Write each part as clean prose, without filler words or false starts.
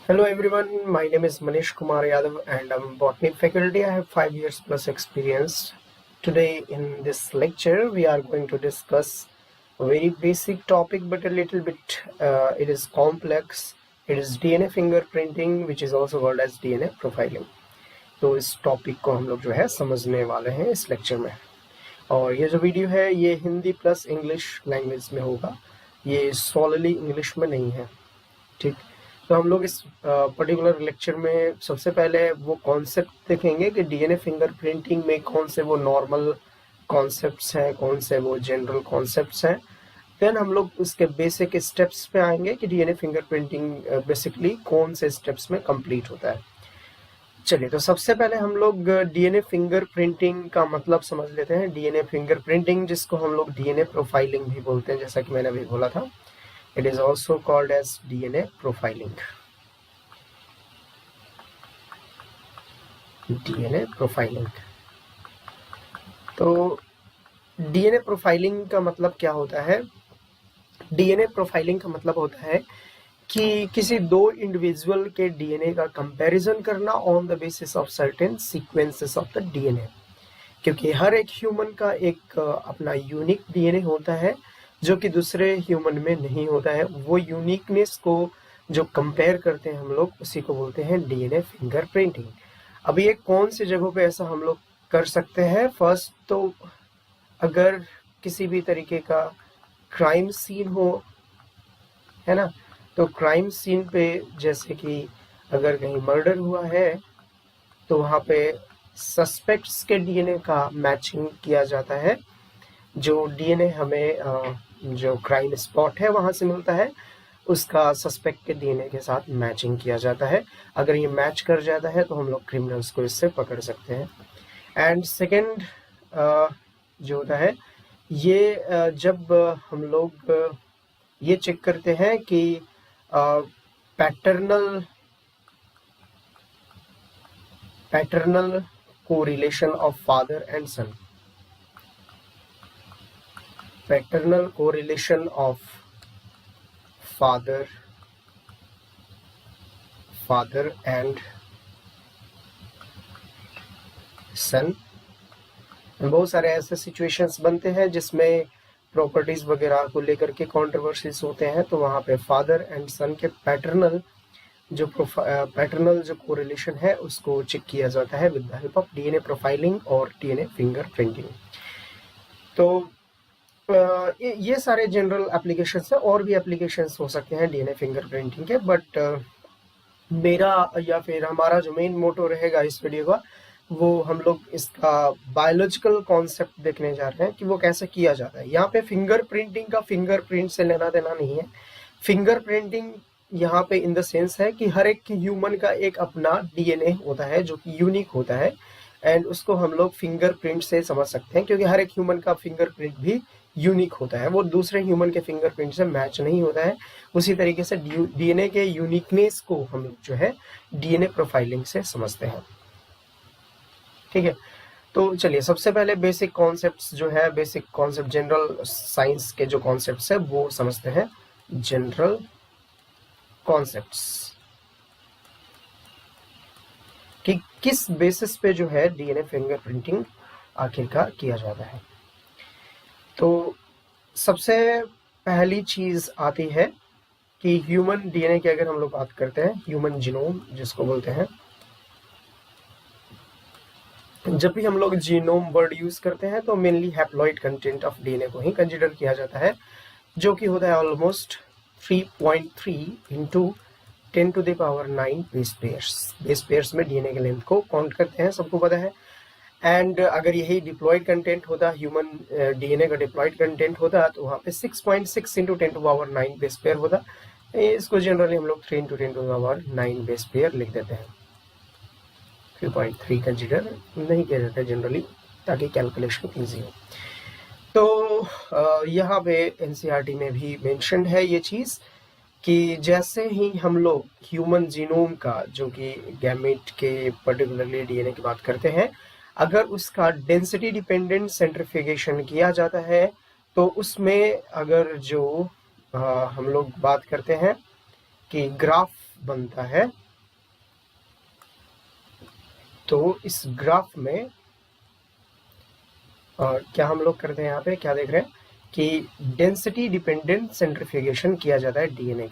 Hello everyone, my name is Manish Kumar Yadav and I'm botany faculty. I have 5 years plus experience. Today in this lecture we are going to discuss a very basic topic but a little bit it is complex. It is DNA fingerprinting which is also called as DNA profiling. तो इस topic को हम लोग जो है समझने वाले हैं इस लेक्चर में। और ये जो वीडियो है ये हिंदी प्लस इंग्लिश लैंग्वेज में होगा, ये सॉलिडली इंग्लिश में नहीं है। ठीक, तो हम लोग इस पर्टिकुलर लेक्चर में सबसे पहले वो कॉन्सेप्ट देखेंगे कि डीएनए फिंगरप्रिंटिंग में कौन से वो नॉर्मल कॉन्सेप्ट्स हैं, कौन से वो जनरल कॉन्सेप्ट्स हैं। देन हम लोग उसके बेसिक स्टेप्स पे आएंगे कि डीएनए फिंगरप्रिंटिंग बेसिकली कौन से स्टेप्स में कंप्लीट होता है। चलिए, तो सबसे पहले हम लोग डीएनए फिंगरप्रिंटिंग का मतलब समझ लेते हैं। डीएनए फिंगरप्रिंटिंग जिसको हम लोग डीएनए प्रोफाइलिंग भी बोलते हैं, जैसा कि मैंने अभी बोला था, it is also called as DNA profiling. DNA profiling. तो DNA profiling का मतलब क्या होता है? DNA profiling का मतलब होता है कि किसी दो इंडिविजुअल के डीएनए का कंपैरिजन करना on the basis of certain sequences of the DNA. क्योंकि हर एक ह्यूमन का एक अपना यूनिक डीएनए होता है जो कि दूसरे ह्यूमन में नहीं होता है। वो यूनिकनेस को जो कंपेयर करते हैं हम लोग, उसी को बोलते हैं डीएनए फिंगरप्रिंटिंग। अब ये कौन सी जगहों पे ऐसा हम लोग कर सकते हैं? फर्स्ट तो अगर किसी भी तरीके का क्राइम सीन हो, है ना, तो क्राइम सीन पे जैसे कि अगर कहीं मर्डर हुआ है तो वहाँ पे सस्पेक्ट्स के डीएनए का मैचिंग किया जाता है। जो डीएनए हमें जो क्राइम स्पॉट है वहां से मिलता है, उसका सस्पेक्ट के डीएनए के साथ मैचिंग किया जाता है। अगर ये मैच कर जाता है तो हम लोग क्रिमिनल्स को इससे पकड़ सकते हैं। एंड सेकेंड जो होता है ये जब हम लोग ये चेक करते हैं कि paternal correlation of father and son, paternal correlation of father and son. बहुत सारे ऐसे सिचुएशंस बनते हैं जिसमें प्रॉपर्टीज वगैरह को लेकर के कंट्रोवर्सीज होते हैं, तो वहां पे फादर एंड सन के पैटर्नल जो कोरिलेशन है उसको चेक किया जाता है with the help of DNA profiling और डीएनए फिंगरप्रिंटिंग। तो ये सारे जनरल एप्लीकेशंस हैं, और भी एप्लीकेशंस हो सकते हैं डीएनए फिंगरप्रिंटिंग के, बट मेरा या फिर हमारा जो मेन मोटो रहेगा इस वीडियो का, वो हम लोग इसका बायोलॉजिकल कॉन्सेप्ट देखने जा रहे हैं कि वो कैसे किया जाता है। यहाँ पे फिंगरप्रिंटिंग का फिंगरप्रिंट से लेना देना नहीं है। फिंगरप्रिंटिंग यहाँ पे इन द सेंस है कि हर एक ह्यूमन का एक अपना डीएनए होता है जो कि यूनिक होता है, एंड उसको हम लोग फिंगरप्रिंट से समझ सकते हैं, क्योंकि हर एक ह्यूमन का फिंगरप्रिंट भी यूनिक होता है, वो दूसरे ह्यूमन के फिंगरप्रिंट से मैच नहीं होता है। उसी तरीके से डीएनए के यूनिकनेस को हम लोग जो है डीएनए प्रोफाइलिंग से समझते हैं। ठीक है, तो चलिए सबसे पहले बेसिक कॉन्सेप्ट्स जो है, बेसिक कॉन्सेप्ट जनरल साइंस के जो कॉन्सेप्ट्स है वो समझते हैं। जनरल कॉन्सेप्ट्स कि किस बेसिस पे जो है डीएनए फिंगरप्रिंटिंग आखिरकार किया जाता है। तो सबसे पहली चीज आती है कि ह्यूमन डीएनए की अगर हम लोग बात करते हैं, ह्यूमन जीनोम जिसको बोलते हैं, जब भी हम लोग जीनोम वर्ड यूज करते हैं तो mainly haploid content of DNA को ही कंसीडर किया जाता है, जो कि होता है almost 3.3 into 10 to the power 9 base pairs में डीएनए के लेंथ को काउंट करते हैं, सबको पता है। एंड अगर यही डिप्लॉयड कंटेंट होता, ह्यूमन डीएनए का डिप्लॉयड कंटेंट होता, तो वहाँ पे 6.6 into 10 to the power 9 base pair होता। इसको जनरली हम लोग 3 into 10 to the power 9 base pair लिख देते हैं। 3.3 कंसिडर नहीं किया जाता जनरली, ताकि कैलकुलेशन ईजी हो। तो यहाँ पे एनसीईआरटी में भी मेंशन है ये चीज कि जैसे ही हम लोग ह्यूमन जीनोम का, जो कि गैमेट के पर्टिकुलरली डीएनए की बात करते हैं, अगर उसका डेंसिटी डिपेंडेंट सेंट्रीफ्यूगेशन किया जाता है तो उसमें अगर जो हम लोग बात करते हैं कि ग्राफ बनता है, तो इस ग्राफ में क्या हम लोग करते हैं, यहाँ पे क्या देख रहे हैं कि डेंसिटी डिपेंडेंट सेंट्रीफ्यूगेशन किया जाता है डीएनए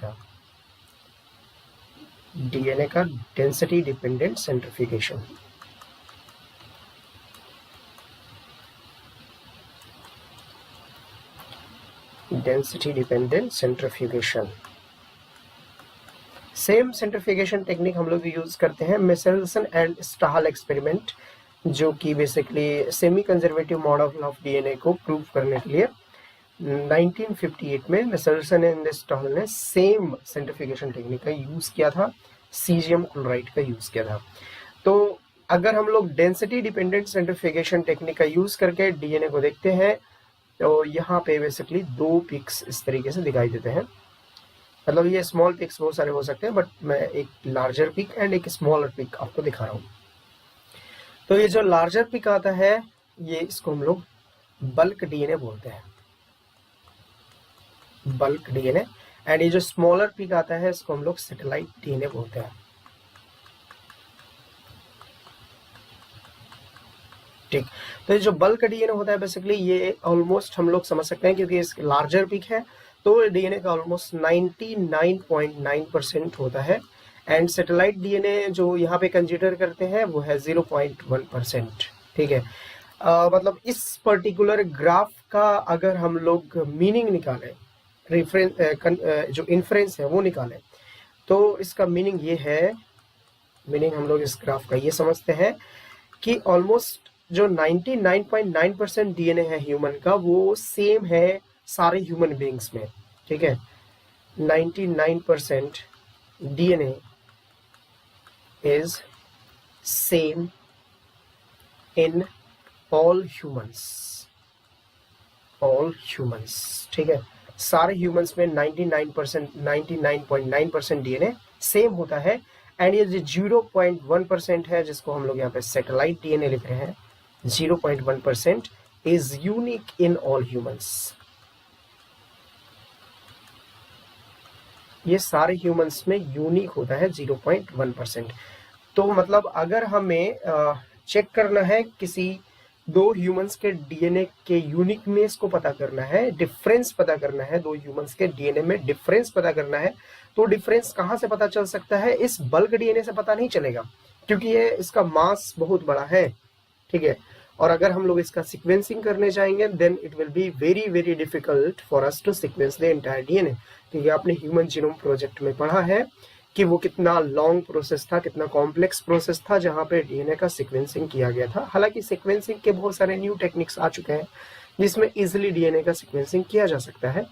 का density dependent centrifugation. Density dependent centrifugation, same centrifugation technique हम लोग यूज करते हैं मिचेल्सन एंड स्टाहल एक्सपेरिमेंट, जो कि basically semi conservative model of DNA को प्रूव करने के लिए 1958 में मिचेल्सन एंड स्टाहल ने सेम सेंट्रीफ्यूगेशन टेक्निक का यूज किया था, सीजियम क्लोराइड का यूज किया था। तो अगर हम लोग डेंसिटी डिपेंडेंट सेंट्रीफ्यूगेशन टेक्निक का यूज करके डीएनए को देखते हैं, तो यहाँ पे बेसिकली दो पिक्स इस तरीके से दिखाई देते हैं। मतलब ये स्मॉल पिक्स बहुत सारे हो सकते हैं, बट मैं एक लार्जर पिक एंड एक स्मॉलर पिक आपको दिखा रहा हूँ। तो ये जो लार्जर पिक आता है, ये इसको हम लोग बल्क डीएनए बोलते हैं, बल्क डीएनए। एंड ये जो स्मॉलर पिक आता है, इसको हम लोग सैटेलाइट डीएनए बोलते हैं। ठीक, तो ये जो बल्क डीएनए होता है बेसिकली ये ऑलमोस्ट हम लोग समझ सकते हैं, क्योंकि इस लार्जर पिक है तो डीएनए का ऑलमोस्ट 99.9% होता है। एंड सैटेलाइट डीएनए जो यहाँ पे कंसीडर करते हैं वो है 0.1%। ठीक है, मतलब इस पर्टिकुलर ग्राफ का अगर हम लोग मीनिंग निकालें, रेफरेंस जो इन्फ्रेंस है वो निकालें, तो इसका मीनिंग ये है, मीनिंग हम लोग इस ग्राफ का ये समझते हैं कि ऑलमोस्ट जो 99.9% डीएनए है ह्यूमन का, वो सेम है सारे ह्यूमन बीइंग्स में। ठीक है, 99% DNA is same in all humans, ठीक है, सारे ह्यूमंस में 99.9% डीएनए सेम होता है। एंड ये जो 0.1% है, जिसको हम लोग यहाँ पे सैटेलाइट डीएनए लिख रहे हैं, 0.1% is unique in all humans. ये सारे ह्यूमंस में यूनिक होता है 0.1%। तो मतलब अगर हमें चेक करना है किसी दो ह्यूमंस के डीएनए के यूनिकनेस को पता करना है, डिफरेंस पता करना है, दो ह्यूमंस के डीएनए में डिफरेंस पता करना है, तो डिफरेंस कहाँ से पता चल सकता है? इस बल्क डीएनए से पता नहीं चलेगा, क्योंकि ये इसका मास बहुत बड़ा है। ठीक है, और अगर हम लोग इसका सीक्वेंसिंग करने जाएंगे, then it will be very very difficult for us to sequence the entire DNA, क्योंकि आपने ह्यूमन जीनोम प्रोजेक्ट में पढ़ा है कि वो कितना लॉन्ग प्रोसेस था, कितना कॉम्प्लेक्स प्रोसेस था, जहाँ पे डीएनए का सीक्वेंसिंग किया गया था। हालांकि सीक्वेंसिंग के बहुत सारे न्यू टेक्निक्स आ चुके हैं जिसमें इजिली डीएनए का सीक्वेंसिंग किया जा सकता है,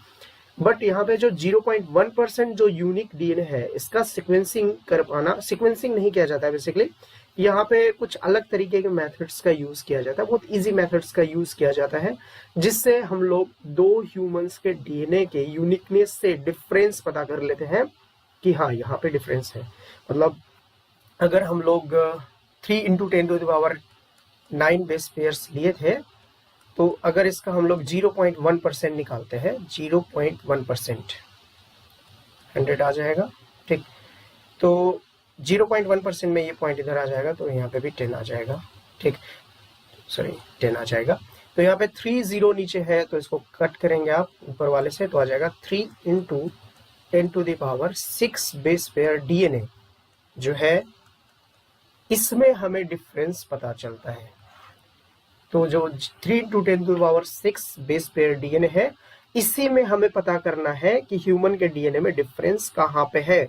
बट यहाँ पे जो 0.1% जो यूनिक डीएनए है, इसका सीक्वेंसिंग कर पाना, सीक्वेंसिंग नहीं किया जाता है बेसिकली, यहाँ पे कुछ अलग तरीके के मेथड्स का यूज किया जाता है, बहुत इजी मेथड्स का यूज किया जाता है, जिससे हम लोग दो ह्यूमंस के डीएनए के यूनिकनेस से डिफरेंस पता कर लेते हैं कि हाँ यहाँ पे डिफरेंस है। मतलब अगर हम लोग 3 × 10⁹ बेस पेयर्स लिए थे, तो अगर इसका हम लोग 0.1% निकालते हैं, 0.1%, 100 आ जाएगा। ठीक, तो 0.1% में ये पॉइंट इधर आ जाएगा, तो यहाँ पे भी 10 आ जाएगा। ठीक, सॉरी 10 आ जाएगा। तो यहाँ पे 3 0 नीचे है, तो इसको कट करेंगे आप ऊपर वाले से, तो आ जाएगा 3 × 10⁶ बेस पेयर डीएनए जो है, इसमें हमें डिफरेंस पता चलता है। तो जो 3 × 10⁶ बेस पेयर डीएनए है, इसी में हमें पता करना है कि ह्यूमन के डीएनए में डिफरेंस कहाँ पे है।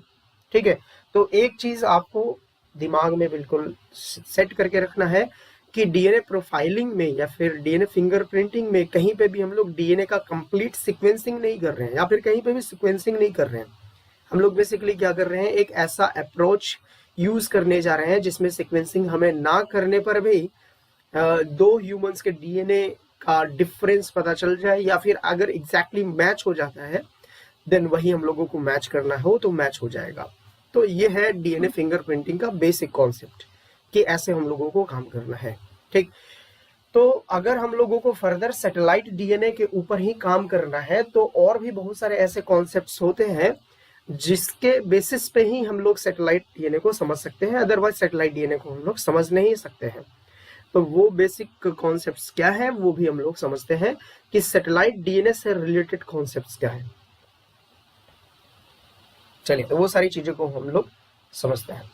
ठीक है, तो एक चीज आपको दिमाग में बिल्कुल सेट करके रखना है कि डीएनए प्रोफाइलिंग में या फिर डीएनए फिंगरप्रिंटिंग में कहीं पे भी हम लोग डीएनए का कंप्लीट सीक्वेंसिंग नहीं कर रहे हैं, या फिर कहीं पे भी सीक्वेंसिंग नहीं कर रहे हैं। हम लोग बेसिकली क्या कर रहे हैं, एक ऐसा अप्रोच यूज करने जा रहे हैं जिसमें सीक्वेंसिंग हमें ना करने पर भी दो ह्यूमंस के डीएनए का डिफरेंस पता चल जाए, या फिर अगर एग्जैक्टली मैच हो जाता है, देन वही हम लोगों को मैच करना हो तो मैच हो जाएगा। तो ये है डीएनए फिंगरप्रिंटिंग का बेसिक कॉन्सेप्ट कि ऐसे हम लोगों को काम करना है। ठीक, तो अगर हम लोगों को फर्दर सैटेलाइट डीएनए के ऊपर ही काम करना है, तो और भी बहुत सारे ऐसे कॉन्सेप्ट्स होते हैं जिसके बेसिस पे ही हम लोग सैटेलाइट डीएनए को समझ सकते हैं, अदरवाइज सैटेलाइट डीएनए को हम लोग समझ नहीं सकते हैं। तो वो बेसिक कॉन्सेप्ट्स क्या है वो भी हम लोग समझते हैं कि सैटेलाइट डीएनए से रिलेटेड कॉन्सेप्ट्स क्या है। चलिए, तो वो सारी चीजों को हम लोग समझते हैं।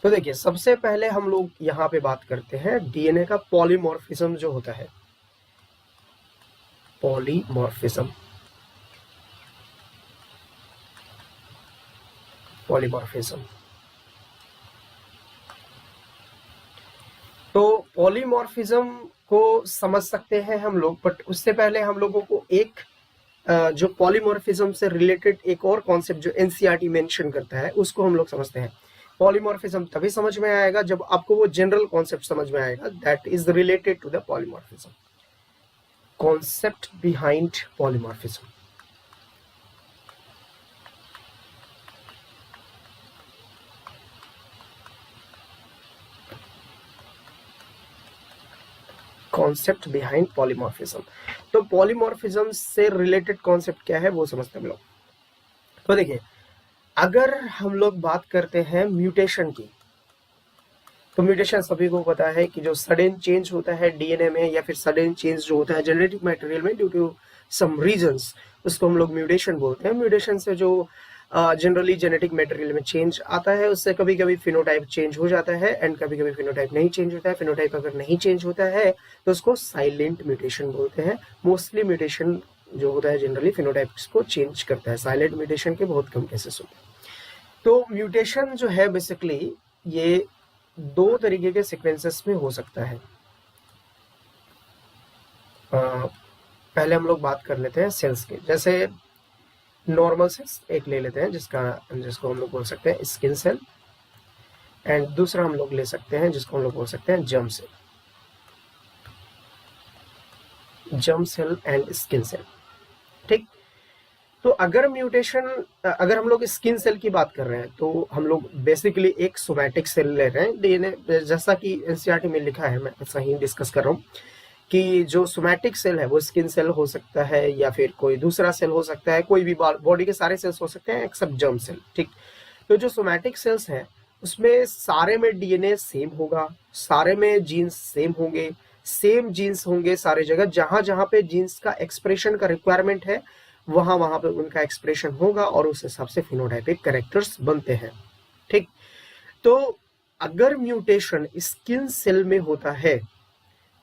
तो देखिए, सबसे पहले हम लोग यहाँ पे बात करते हैं डीएनए का पॉलीमॉर्फिज्म जो होता है। Polymorphism, polymorphism. तो पॉलीमॉर्फिज्म को समझ सकते हैं हम लोग, बट उससे पहले हम लोगों को एक जो पॉलीमॉर्फिज्म से रिलेटेड एक और कॉन्सेप्ट जो एनसीईआरटी मेंशन करता है उसको हम लोग समझते हैं। पॉलीमॉर्फिज्म तभी समझ में आएगा जब आपको वो जनरल कॉन्सेप्ट समझ में आएगा that is related to the polymorphism. Concept behind polymorphism. Concept behind polymorphism. तो पॉलीमॉर्फिज्म से रिलेटेड कॉन्सेप्ट क्या है वो समझते हैं हम लोग। तो देखिए, अगर हम लोग बात करते हैं म्यूटेशन की, तो म्यूटेशन सभी को पता है कि जो सडन चेंज होता है डीएनए में या फिर सडन चेंज जो होता है जेनेटिक मटेरियल में ड्यू टू सम रीजंस, उसको हम लोग म्यूटेशन बोलते हैं। म्यूटेशन से जो जनरली जेनेटिक मटेरियल में चेंज आता है उससे कभी कभी फिनोटाइप चेंज हो जाता है एंड कभी कभी फिनोटाइप नहीं चेंज होता है। फिनोटाइप अगर नहीं चेंज होता है तो उसको साइलेंट म्यूटेशन बोलते हैं। मोस्टली म्यूटेशन जो होता है जनरली फिनोटाइप्स को चेंज करता है, साइलेंट म्यूटेशन के बहुत कम केसेस होते हैं। तो म्यूटेशन जो है बेसिकली ये दो तरीके के सीक्वेंसेस में हो सकता है। पहले हम लोग बात कर लेते हैं सेल्स के, जैसे नॉर्मल सेल्स एक ले लेते हैं जिसको हम लोग बोल सकते हैं स्किन सेल, एंड दूसरा हम लोग ले सकते हैं जिसको हम लोग बोल सकते हैं germ cell. Germ cell and skin cell, ठीक। तो अगर हम लोग स्किन सेल की बात कर रहे हैं तो हम लोग बेसिकली एक सोमैटिक सेल ले रहे हैं डीएनए, जैसा कि एनसीईआरटी में लिखा है, मैं ऐसा ही डिस्कस कर रहा हूँ कि जो सोमैटिक सेल है वो स्किन सेल हो सकता है या फिर कोई दूसरा सेल हो सकता है, कोई भी बॉडी के सारे सेल्स हो सकते हैं एक्सेप्ट जर्म सेल, ठीक। तो जो सोमैटिक सेल्स हैं उसमें सारे में डीएनए सेम होगा, सारे में जीन्स सेम होंगे, सेम जीन्स होंगे सारे जगह, जहां जहां पे जीन्स का एक्सप्रेशन का रिक्वायरमेंट है वहां वहां पे उनका एक्सप्रेशन होगा और उस हिसाब से फिनोटाइपिक कैरेक्टर्स बनते हैं, ठीक। तो अगर म्यूटेशन स्किन सेल में होता है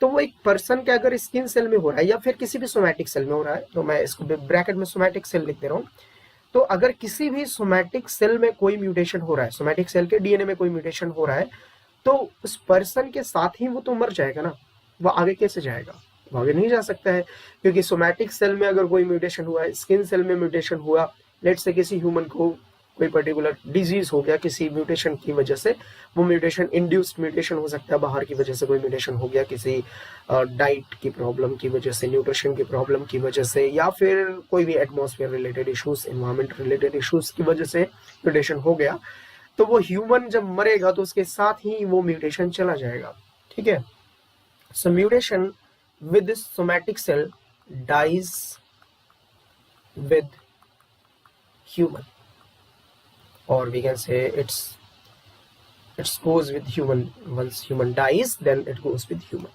तो वो एक पर्सन के अगर स्किन सेल में हो रहा है या फिर किसी भी सोमैटिक सेल में हो रहा है, तो मैं इसको ब्रैकेट में सोमैटिक सेल लिख दे रहा हूँ। तो अगर किसी भी सोमैटिक सेल में कोई म्यूटेशन हो रहा है, सोमैटिक सेल के डीएनए में कोई म्यूटेशन हो रहा है, तो उस पर्सन के साथ ही वो तो मर जाएगा ना, वो आगे कैसे जाएगा, वो आगे नहीं जा सकता है। क्योंकि सोमैटिक सेल में अगर कोई म्यूटेशन हुआ है, स्किन सेल में म्यूटेशन हुआ, लेट से किसी ह्यूमन को कोई पर्टिकुलर डिजीज हो गया किसी म्यूटेशन की वजह से, वो म्यूटेशन इंड्यूस्ड म्यूटेशन हो सकता है, बाहर की वजह से कोई म्यूटेशन हो गया, किसी डाइट की प्रॉब्लम की वजह से, न्यूट्रिशन की प्रॉब्लम की वजह से, या फिर कोई भी atmosphere related issues, environment related issues की वजह से म्यूटेशन हो गया, तो वो ह्यूमन जब मरेगा तो उसके साथ ही वो म्यूटेशन चला जाएगा, ठीक है। सो mutation with this somatic cell dies with human, or we can say it goes with human. Once human dies then it goes with human.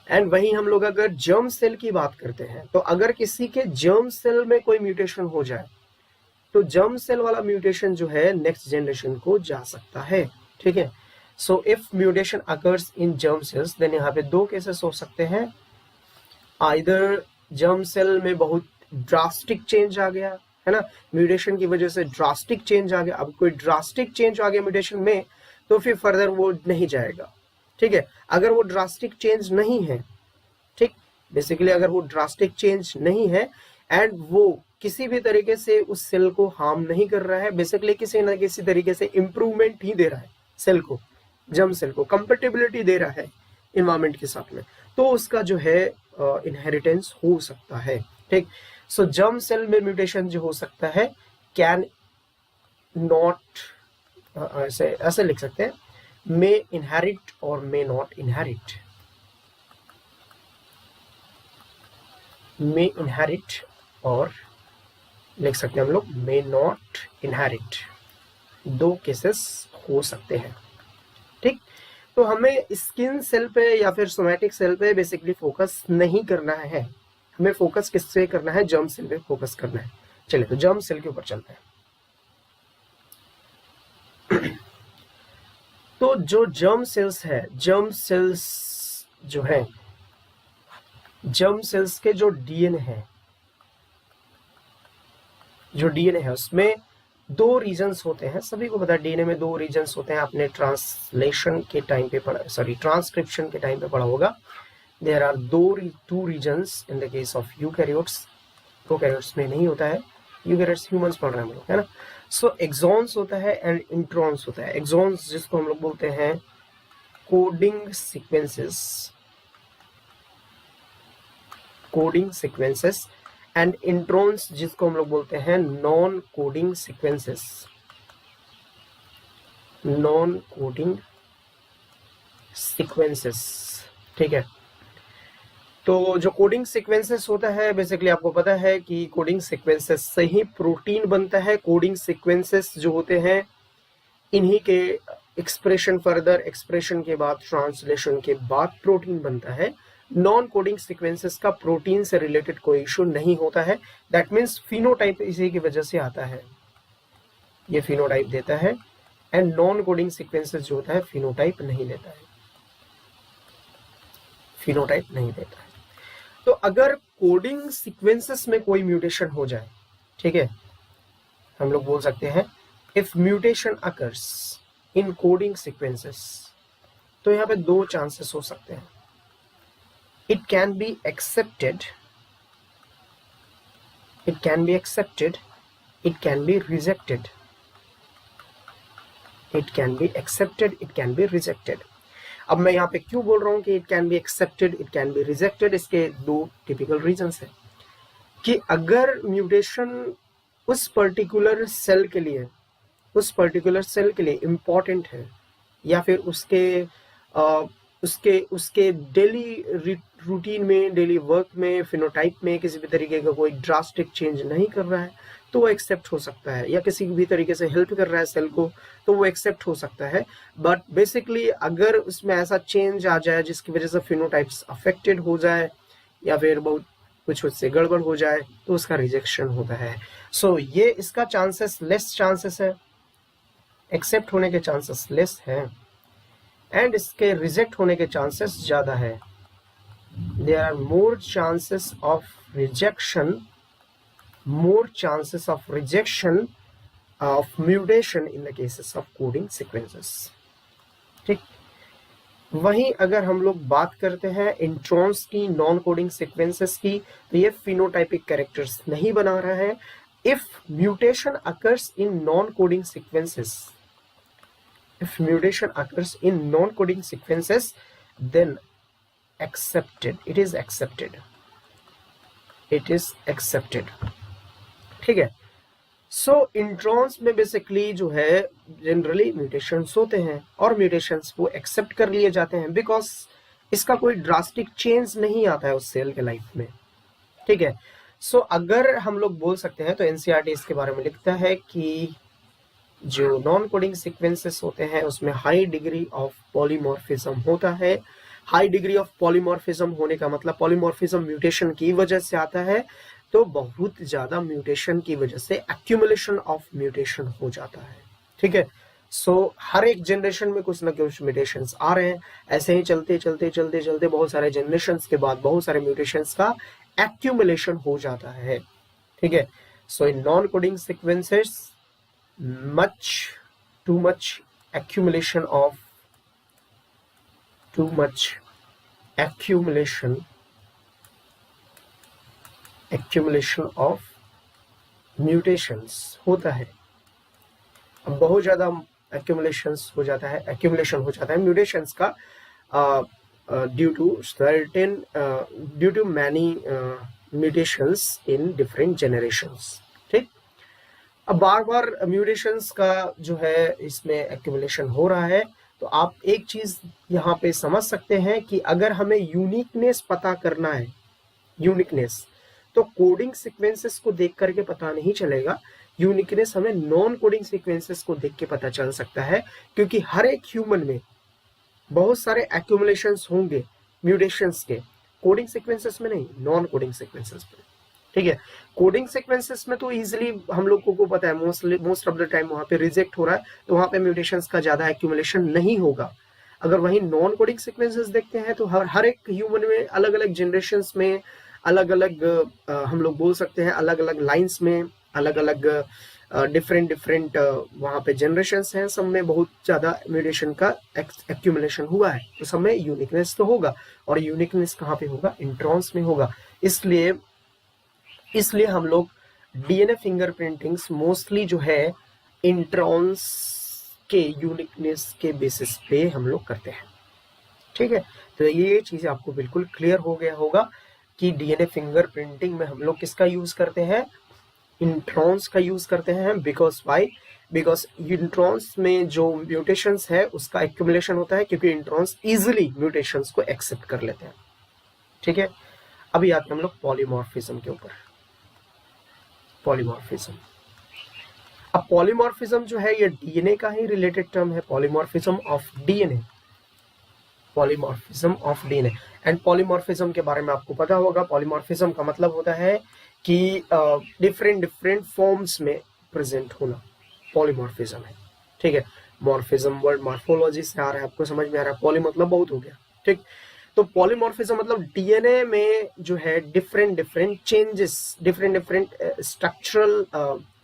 And वहीं हम लोग अगर जर्म सेल की बात करते हैं तो अगर किसी के जर्म सेल में कोई म्यूटेशन हो जाए तो जर्म सेल वाला म्यूटेशन जो है नेक्स्ट जनरेशन को जा सकता है, ठीक है। So if mutation occurs in germ cells then यहाँ पे दो केसेस हो सकते हैं, आइदर जर्म सेल में बहुत ड्रास्टिक चेंज आ गया है ना, म्यूटेशन की वजह से ड्रास्टिक चेंज आ गया। अब कोई ड्रास्टिक चेंज आ गया म्यूटेशन में तो फिर फर्दर वो नहीं जाएगा, ठीक है। अगर वो ड्रास्टिक चेंज नहीं है, ठीक, बेसिकली अगर वो ड्रास्टिक चेंज नहीं है एंड वो किसी भी तरीके से उस सेल को हार्म नहीं कर रहा है, बेसिकली किसी ना किसी तरीके से इंप्रूवमेंट ही दे रहा है सेल को, जर्म सेल को कंपेटिबिलिटी दे रहा है इन्वायरमेंट के साथ में, तो उसका जो है इनहेरिटेंस हो सकता है, ठीक। सो जर्म सेल में म्यूटेशन जो हो सकता है कैन नॉट, ऐसे लिख सकते हैं, मे इनहेरिट और may not inherit, may inherit और लिख सकते हैं हम लोग मे नॉट इनहेरिट, 2 केसेस हो सकते हैं। ठीक, तो हमें स्किन सेल पे या फिर सोमैटिक सेल पे बेसिकली फोकस नहीं करना है, हमें फोकस किससे करना है, जर्म सेल पे फोकस करना है। चलिए तो जर्म सेल के ऊपर चलते हैं। तो जो जर्म सेल्स है, जर्म सेल्स जो है, जर्म सेल्स के जो डीएनए है, जो डीएनए है उसमें 2 रीजन्स होते हैं। सभी को पता है डीएनए में 2 रीजन्स होते हैं, आपने ट्रांसलेशन के टाइम पे पढ़ा, सॉरी ट्रांसक्रिप्शन के टाइम पे पढ़ा होगा। There are 2 reasons in the case of eukaryotes, prokaryotes में नहीं होता है, यूकैरियोट्स ह्यूमंस पढ़ रहे हैं हम लोग, है ना। सो एक्सॉन्स होता है एंड इंट्रॉन्स होता है। एक्सॉन्स जिसको हम लोग बोलते हैं coding sequences, coding sequences, and introns जिसको हम लोग बोलते हैं non coding sequences, non coding sequences. ठीक है, तो जो कोडिंग सीक्वेंसेस होता है बेसिकली आपको पता है कि कोडिंग सीक्वेंसेस से ही प्रोटीन बनता है। कोडिंग सीक्वेंसेस जो होते हैं इन्हीं के एक्सप्रेशन, फर्दर एक्सप्रेशन के बाद, ट्रांसलेशन के बाद प्रोटीन बनता है। नॉन कोडिंग सीक्वेंसेस का प्रोटीन से रिलेटेड कोई इशू नहीं होता है। दैट मीन्स फिनोटाइप इसी की वजह से आता है, ये फिनोटाइप देता है, एंड नॉन कोडिंग सीक्वेंसेस जो होता है फिनोटाइप नहीं देता है, फिनोटाइप नहीं देता है। तो अगर कोडिंग सीक्वेंसेस में कोई म्यूटेशन हो जाए, ठीक है, हम लोग बोल सकते हैं if mutation occurs in coding sequences, तो यहां पे 2 चांसेस हो सकते हैं। It can be accepted, it can be accepted, it can be rejected, it can be accepted, it can be rejected. अब मैं यहाँ पे क्यों बोल रहा हूँ कि it can be accepted, it can be rejected, इसके 2 टिपिकल रीजंस हैं कि अगर म्यूटेशन उस पर्टिकुलर सेल के लिए, उस पर्टिकुलर सेल के लिए इम्पॉर्टेंट है, या फिर उसके डेली रूटीन में, डेली वर्क में, फिनोटाइप में किसी भी तरीके का कोई ड्रास्टिक चेंज नहीं कर रहा है, तो वो एक्सेप्ट हो सकता है, या किसी भी तरीके से हेल्प कर रहा है सेल को, तो वो एक्सेप्ट हो सकता है। बट बेसिकली अगर उसमें ऐसा चेंज आ जाए जिसकी वजह से फिनोटाइप्स अफेक्टेड हो जाए, या फिर बहुत कुछ उससे गड़बड़ हो जाए, तो उसका रिजेक्शन होता है। सो ये इसका चांसेस लेस चांसेस है, एक्सेप्ट होने के चांसेस लेस है, एंड इसके रिजेक्ट होने के चांसेस ज्यादा है। There are more chances of rejection, more chances of rejection of mutation in the cases of coding sequences। ठीक, वहीं अगर हम लोग बात करते हैं इंट्रॉन्स की, नॉन कोडिंग सीक्वेंसेस की, तो ये फिनोटाइपिक कैरेक्टर्स नहीं बना रहा है। If mutation occurs in non coding sequences, if mutation occurs in non coding sequences, then accepted, it is accepted, it is accepted। ठीक है, सो इंट्रॉन्स में बेसिकली जो है जनरली म्यूटेशंस होते हैं, और म्यूटेशंस वो एक्सेप्ट कर लिए जाते हैं बिकॉज इसका कोई ड्रास्टिक चेंज नहीं आता है उस सेल के लाइफ में। ठीक है, सो अगर हम लोग बोल सकते हैं तो एनसीईआरटी इसके बारे में लिखता है कि जो नॉन कोडिंग सीक्वेंसेस होते हैं उसमें हाई डिग्री ऑफ पॉलीमॉर्फिज्म होता है। हाई डिग्री ऑफ पॉलीमॉर्फिज्म होने का मतलब पॉलीमॉर्फिज्म म्यूटेशन की वजह से आता है, तो बहुत ज्यादा म्यूटेशन की वजह से एक्यूमुलेशन ऑफ म्यूटेशन हो जाता है। ठीक है, सो हर एक जनरेशन में कुछ ना कुछ म्यूटेशंस आ रहे हैं, ऐसे ही चलते चलते चलते चलते बहुत सारे जनरेशंस के बाद बहुत सारे म्यूटेशंस का एक्यूमुलेशन हो जाता है। ठीक है, so in non coding sequences too much accumulation of mutations होता है। अब बहुत ज्यादा accumulation हो जाता है mutations का due to many mutations in different generations। ठीक, अब बार बार म्यूटेशंस का जो है इसमें एक्यूमुलेशन हो रहा है, तो आप एक चीज यहाँ पे समझ सकते हैं कि अगर हमें यूनिकनेस पता करना है, यूनिकनेस, तो कोडिंग सीक्वेंसेस को देख करके पता नहीं चलेगा, यूनिकनेस हमें नॉन कोडिंग सीक्वेंसेस को देख के पता चल सकता है, क्योंकि हर एक ह्यूमन में बहुत सारे एक्यूमुलेशंस होंगे म्यूटेशंस के, कोडिंग सीक्वेंसेस में नहीं, नॉन कोडिंग सीक्वेंसेस में। ठीक है, कोडिंग सीक्वेंसेस में तो इजीली हम लोगों को पता है मोस्ट ऑफ द टाइम वहां पे रिजेक्ट हो रहा है, तो वहां पे म्यूटेशंस का ज्यादा एक्यूमुलेशन नहीं होगा। अगर वहीं नॉन कोडिंग सीक्वेंसेस देखते हैं तो हर एक ह्यूमन में अलग अलग जनरेशंस में अलग अलग हम लोग बोल सकते हैं अलग अलग लाइंस में अलग अलग डिफरेंट वहां पे जनरेशंस हैं, सब में बहुत ज्यादा म्यूटेशन का एक्यूमुलेशन हुआ है, तो सब में यूनिकनेस तो होगा, और यूनिकनेस कहाँ पे होगा, इंट्रॉन्स में होगा। इसलिए हम लोग डीएनए फिंगरप्रिंटिंग्स मोस्टली जो है इंट्रॉन्स के यूनिकनेस के बेसिस पे हम लोग करते हैं। ठीक है, तो ये चीज आपको बिल्कुल क्लियर हो गया होगा कि डीएनए फिंगरप्रिंटिंग में हम लोग किसका यूज करते हैं, इंट्रॉन्स का यूज करते हैं। बिकॉज इंट्रॉन्स में जो म्यूटेशंस है उसका एक्यूमुलेशन होता है, क्योंकि इंट्रॉन्स इजिली म्यूटेशंस को एक्सेप्ट कर लेते हैं। ठीक है, अभी आते हैं हम लोग पॉलीमॉर्फिज्म के ऊपर। पॉलीमॉर्फिज्म, अब पॉलीमॉर्फिज्म जो है ये डीएनए का ही रिलेटेड टर्म है, polymorphism of DNA, polymorphism of DNA. And polymorphism के बारे में आपको पता होगा, पॉलीमॉर्फिज्म का मतलब होता है कि डिफरेंट फॉर्म्स में प्रेजेंट होना, पॉलीमॉर्फिज्म है। ठीक है, मॉर्फिज्म वर्ड मॉर्फोलॉजी से आ रहा है, आपको समझ में आ रहा है, पॉली मतलब बहुत हो गया। ठीक, तो पॉलीमॉर्फिज्म मतलब डीएनए में जो है different changes, different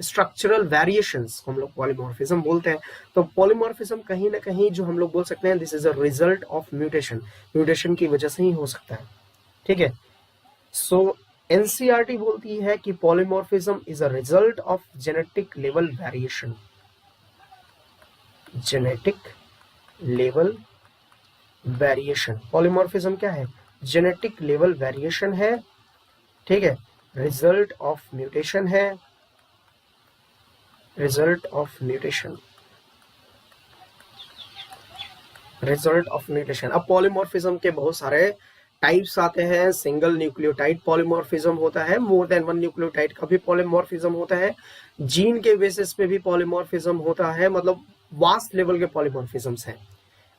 structural variations हम लोग पॉलीमॉर्फिज्म बोलते हैं। तो पॉलीमॉर्फिज्म कहीं ना कहीं जो हम लोग बोल सकते हैं this is a result of mutation की वजह से ही हो सकता है। ठीक है, सो एनसीईआरटी बोलती है कि polymorphism is a result of genetic level variation, genetic level variation. Polymorphism क्या है, जेनेटिक लेवल वेरिएशन है। ठीक है, रिजल्ट ऑफ म्यूटेशन है, result of mutation, result of mutation. अब पॉलीमॉर्फिज्म के बहुत सारे टाइप्स आते हैं, सिंगल न्यूक्लियोटाइड पॉलीमॉर्फिज्म होता है, मोर देन वन न्यूक्लियोटाइड का भी पॉलीमॉर्फिज्म होता है, जीन के बेसिस पे भी पॉलीमॉर्फिज्म होता है, मतलब वास्ट लेवल के पॉलीमॉर्फिज्म्स हैं।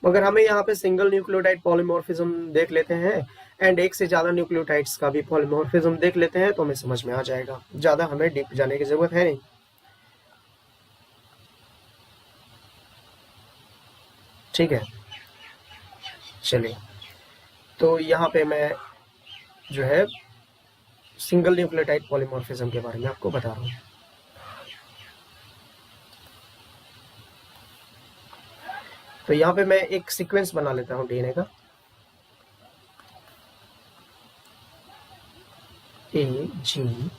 मगर हमें यहाँ पे सिंगल न्यूक्लियोटाइड पॉलीमॉर्फिज्म देख लेते हैं एंड एक से ज्यादा न्यूक्लियोटाइड्स का भी पॉलीमॉर्फिज्म देख लेते हैं, तो हमें समझ में आ जाएगा, ज्यादा हमें डीप जाने की जरूरत है नहीं। ठीक है, चलिए, तो यहाँ पे मैं जो है सिंगल न्यूक्लियोटाइड पॉलीमॉर्फिज्म के बारे में आपको बता रहा हूँ। तो यहाँ पे मैं एक सीक्वेंस बना लेता हूँ डीएनए का, AGCTTACG।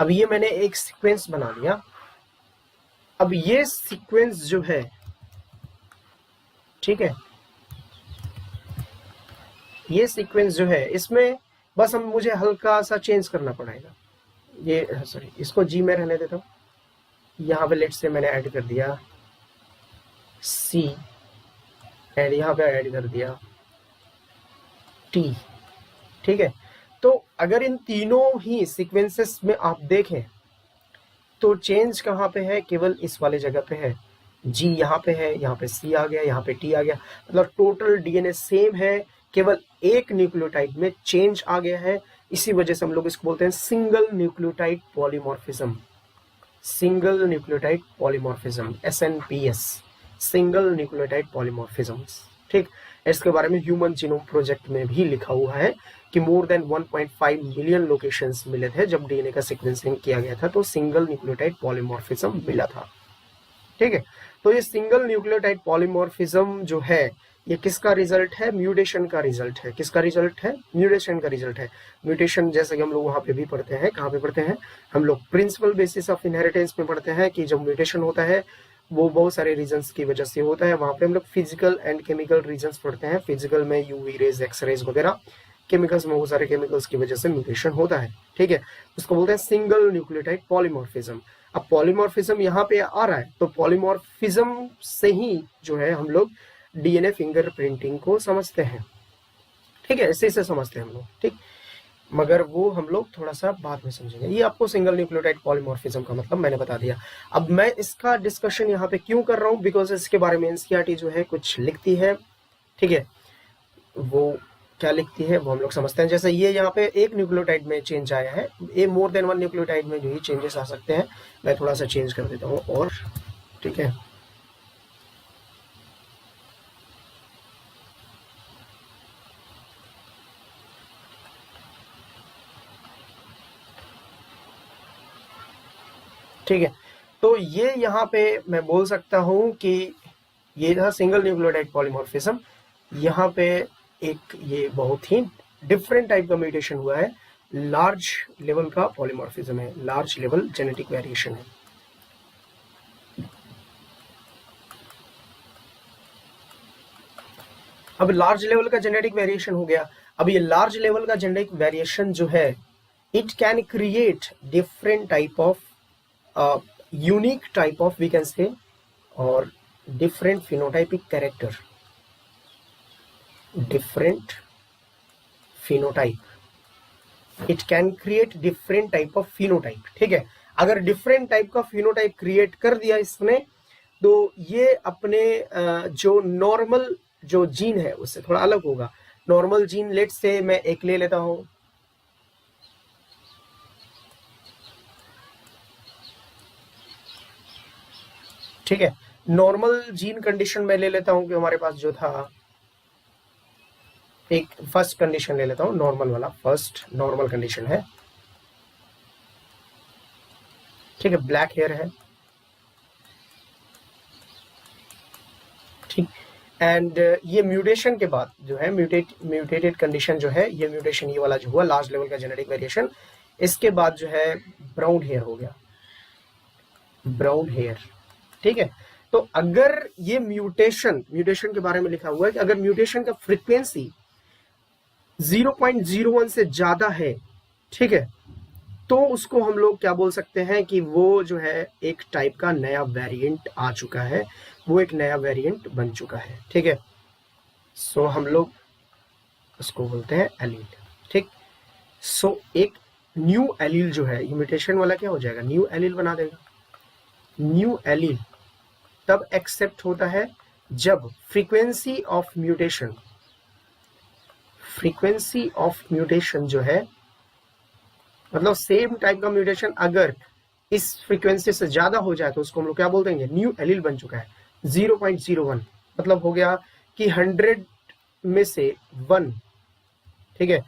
अब ये मैंने एक सीक्वेंस बना लिया। अब ये सीक्वेंस जो है, ठीक है, ये सीक्वेंस जो है इसमें बस मुझे हल्का सा चेंज करना पड़ेगा। ये सॉरी, इसको जी में रहने देता हूँ। यहाँ पे लेट से मैंने ऐड कर दिया सी एंड यहाँ पे ऐड कर दिया टी। ठीक है, तो अगर इन तीनों ही सीक्वेंसेस में आप देखें तो चेंज कहाँ पे है, केवल इस वाले जगह पे है, जी यहाँ पे है, यहाँ पे सी आ गया, यहाँ पे टी आ गया, मतलब टोटल डीएनए सेम है, केवल एक न्यूक्लियोटाइड में चेंज आ गया है। इसी वजह से हम लोग इसको बोलते हैं single nucleotide polymorphism, single nucleotide polymorphism, SNPS, single nucleotide polymorphisms. ठीक, इसके बारे में ह्यूमन जीनोम प्रोजेक्ट में भी लिखा हुआ है कि मोर देन 1.5 मिलियन लोकेशंस मिले थे जब डीएनए का सीक्वेंसिंग किया गया था, तो सिंगल न्यूक्लियोटाइड पॉलीमॉर्फिज्म मिला था। ठीक है, तो ये सिंगल न्यूक्लियोटाइड पॉलीमॉर्फिज्म जो है ये किसका रिजल्ट है, म्यूटेशन का रिजल्ट है। किसका रिजल्ट है, म्यूटेशन का रिजल्ट है। म्यूटेशन जैसे कि हम लोग वहां पे भी पढ़ते हैं, कहाँ पे पढ़ते हैं हम लोग, प्रिंसिपल बेसिस ऑफ इनहेरिटेंस में पढ़ते हैं कि जब म्यूटेशन होता है वो बहुत सारे रीजंस की वजह से होता है। वहां पे हम लोग फिजिकल एंड केमिकल रीजंस पढ़ते हैं, फिजिकल में यूवी रेज, एक्स रेज वगैरह, केमिकल्स में बहुत सारे केमिकल्स की वजह से म्यूटेशन होता है। ठीक है, उसको बोलते हैं सिंगल न्यूक्लियोटाइड पॉलीमॉर्फिज्म। अब पॉलीमॉर्फिज्म यहाँ पे आ रहा है, तो पॉलीमॉर्फिज्म से ही जो है हम लोग डीएनए फिंगरप्रिंटिंग को समझते हैं, ठीक है, ऐसे से समझते हैं हम लोग, ठीक। मगर वो हम लोग थोड़ा सा बाद में समझेंगे। ये आपको सिंगल न्यूक्लियोटाइड पॉलीमॉर्फिज्म का मतलब मैंने बता दिया। अब मैं इसका डिस्कशन यहाँ पे क्यों कर रहा हूँ, बिकॉज इसके बारे में एनसीईआरटी जो है कुछ लिखती है, ठीक है। वो क्या लिखती है वो हम लोग समझते हैं। जैसे ये यहाँ पे एक न्यूक्लियोटाइड में चेंज आया है, ये मोर देन वन न्यूक्लियोटाइड में जो ही चेंजेस आ सकते हैं। मैं थोड़ा सा चेंज कर देता हूँ और, ठीक है। ठीक है, तो ये यहाँ पे मैं बोल सकता हूँ कि ये था सिंगल न्यूक्लियोटाइड पॉलीमॉर्फिज्म। यहाँ पे एक ये बहुत ही डिफरेंट टाइप का म्यूटेशन हुआ है, लार्ज लेवल का पॉलीमॉर्फिज्म है, लार्ज लेवल जेनेटिक वेरिएशन है। अब लार्ज लेवल का जेनेटिक वेरिएशन हो गया। अब ये लार्ज लेवल का जेनेटिक वेरिएशन जो है, it can create different type of unique type of, we can say, or different phenotypic character, different phenotype, it can create different type of phenotype, ठीक है। अगर डिफरेंट टाइप का phenotype create कर दिया इसने, तो ये अपने जो नॉर्मल जो जीन है उससे थोड़ा अलग होगा। नॉर्मल जीन, लेट से मैं एक ले लेता हूं, ठीक है। नॉर्मल जीन कंडीशन में ले लेता हूं कि हमारे पास जो था, एक फर्स्ट कंडीशन ले लेता हूं, नॉर्मल वाला, फर्स्ट नॉर्मल कंडीशन है, ठीक है। ब्लैक हेयर है, ठीक। एंड ये म्यूटेशन के बाद जो है, म्यूटेटेड कंडीशन जो है, ये म्यूटेशन ये वाला जो हुआ लार्ज लेवल का जेनेटिक वेरिएशन, इसके बाद जो है ब्राउन हेयर हो गया, ब्राउन हेयर, ठीक है। तो अगर ये म्यूटेशन के बारे में लिखा हुआ है कि अगर म्यूटेशन का फ्रीक्वेंसी 0.01 से ज्यादा है, ठीक है, तो उसको हम लोग क्या बोल सकते हैं कि वो जो है एक टाइप का नया वेरिएंट आ चुका है, वो एक नया वेरिएंट बन चुका है, ठीक है। सो हम लोग उसको बोलते हैं एलील, ठीक। सो एक न्यू एलील जो है, म्यूटेशन वाला क्या हो जाएगा, न्यू एलील बना देगा। न्यू एलील तब एक्सेप्ट होता है जब फ्रीक्वेंसी ऑफ म्यूटेशन, जो है, मतलब सेम टाइप का म्यूटेशन अगर इस फ्रीक्वेंसी से ज्यादा हो जाए तो उसको हम लोग क्या बोल देंगे, न्यू एलील बन चुका है। 0.01 मतलब हो गया कि 100 में से 1, ठीक है,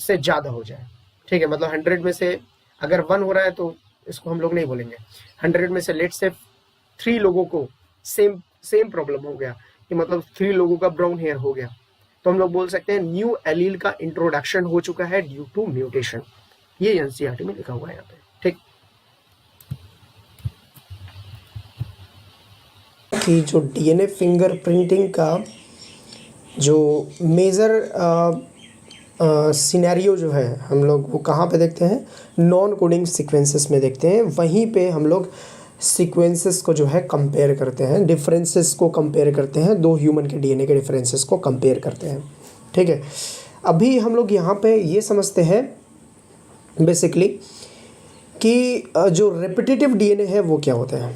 से ज्यादा हो जाए, ठीक है। मतलब 100 में से अगर 1 हो रहा है तो इसको हम लोग नहीं बोलेंगे। 100 में से लेट से 3 लोगों को सेम प्रॉब्लम हो गया, कि मतलब 3 लोगों का ब्राउन हेयर हो गया, तो हम लोग बोल सकते हैं न्यू एलील का इंट्रोडक्शन हो चुका है ड्यू टू म्यूटेशन। ये एनसीईआरटी में लिखा हुआ है यहाँ पे, ठीक। कि जो डीएनए फिंगरप्रिंटिंग का जो मेजर सिनेरियो जो है, हम लोग वो कहाँ पे देखते हैं, नॉन कोडिंग सीक्वेंसेस में देखते हैं। वहीं पे हम लोग सीक्वेंसेस को जो है कंपेयर करते हैं, डिफरेंसेस को कंपेयर करते हैं, दो ह्यूमन के डीएनए के डिफरेंसेस को कंपेयर करते हैं, ठीक है। अभी हम लोग यहाँ पे ये समझते हैं बेसिकली कि जो रेपिटेटिव डीएनए है वो क्या होता है।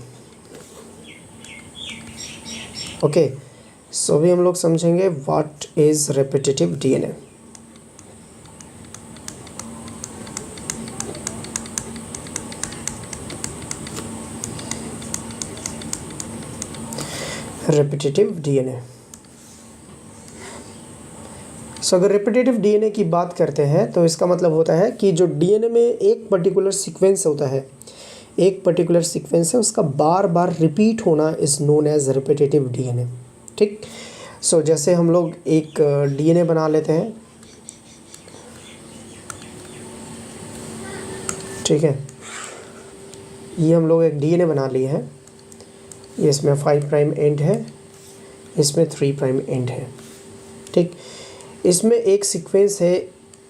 ओके, सो अभी हम लोग समझेंगे what is repetitive DNA. Repetitive DNA, so अगर रेपिटेटिव डीएनए की बात करते हैं तो इसका मतलब होता है कि जो डीएनए में एक पर्टिकुलर सीक्वेंस होता है, एक पर्टिकुलर सीक्वेंस है, उसका बार बार रिपीट होना is known as repetitive DNA, ठीक। सो जैसे हम लोग एक डीएनए बना लेते हैं, ठीक है, ये हम लोग एक डीएनए बना लिए हैं, इसमें 5 प्राइम एंड है, इसमें 3 प्राइम एंड है, ठीक। इसमें एक सीक्वेंस है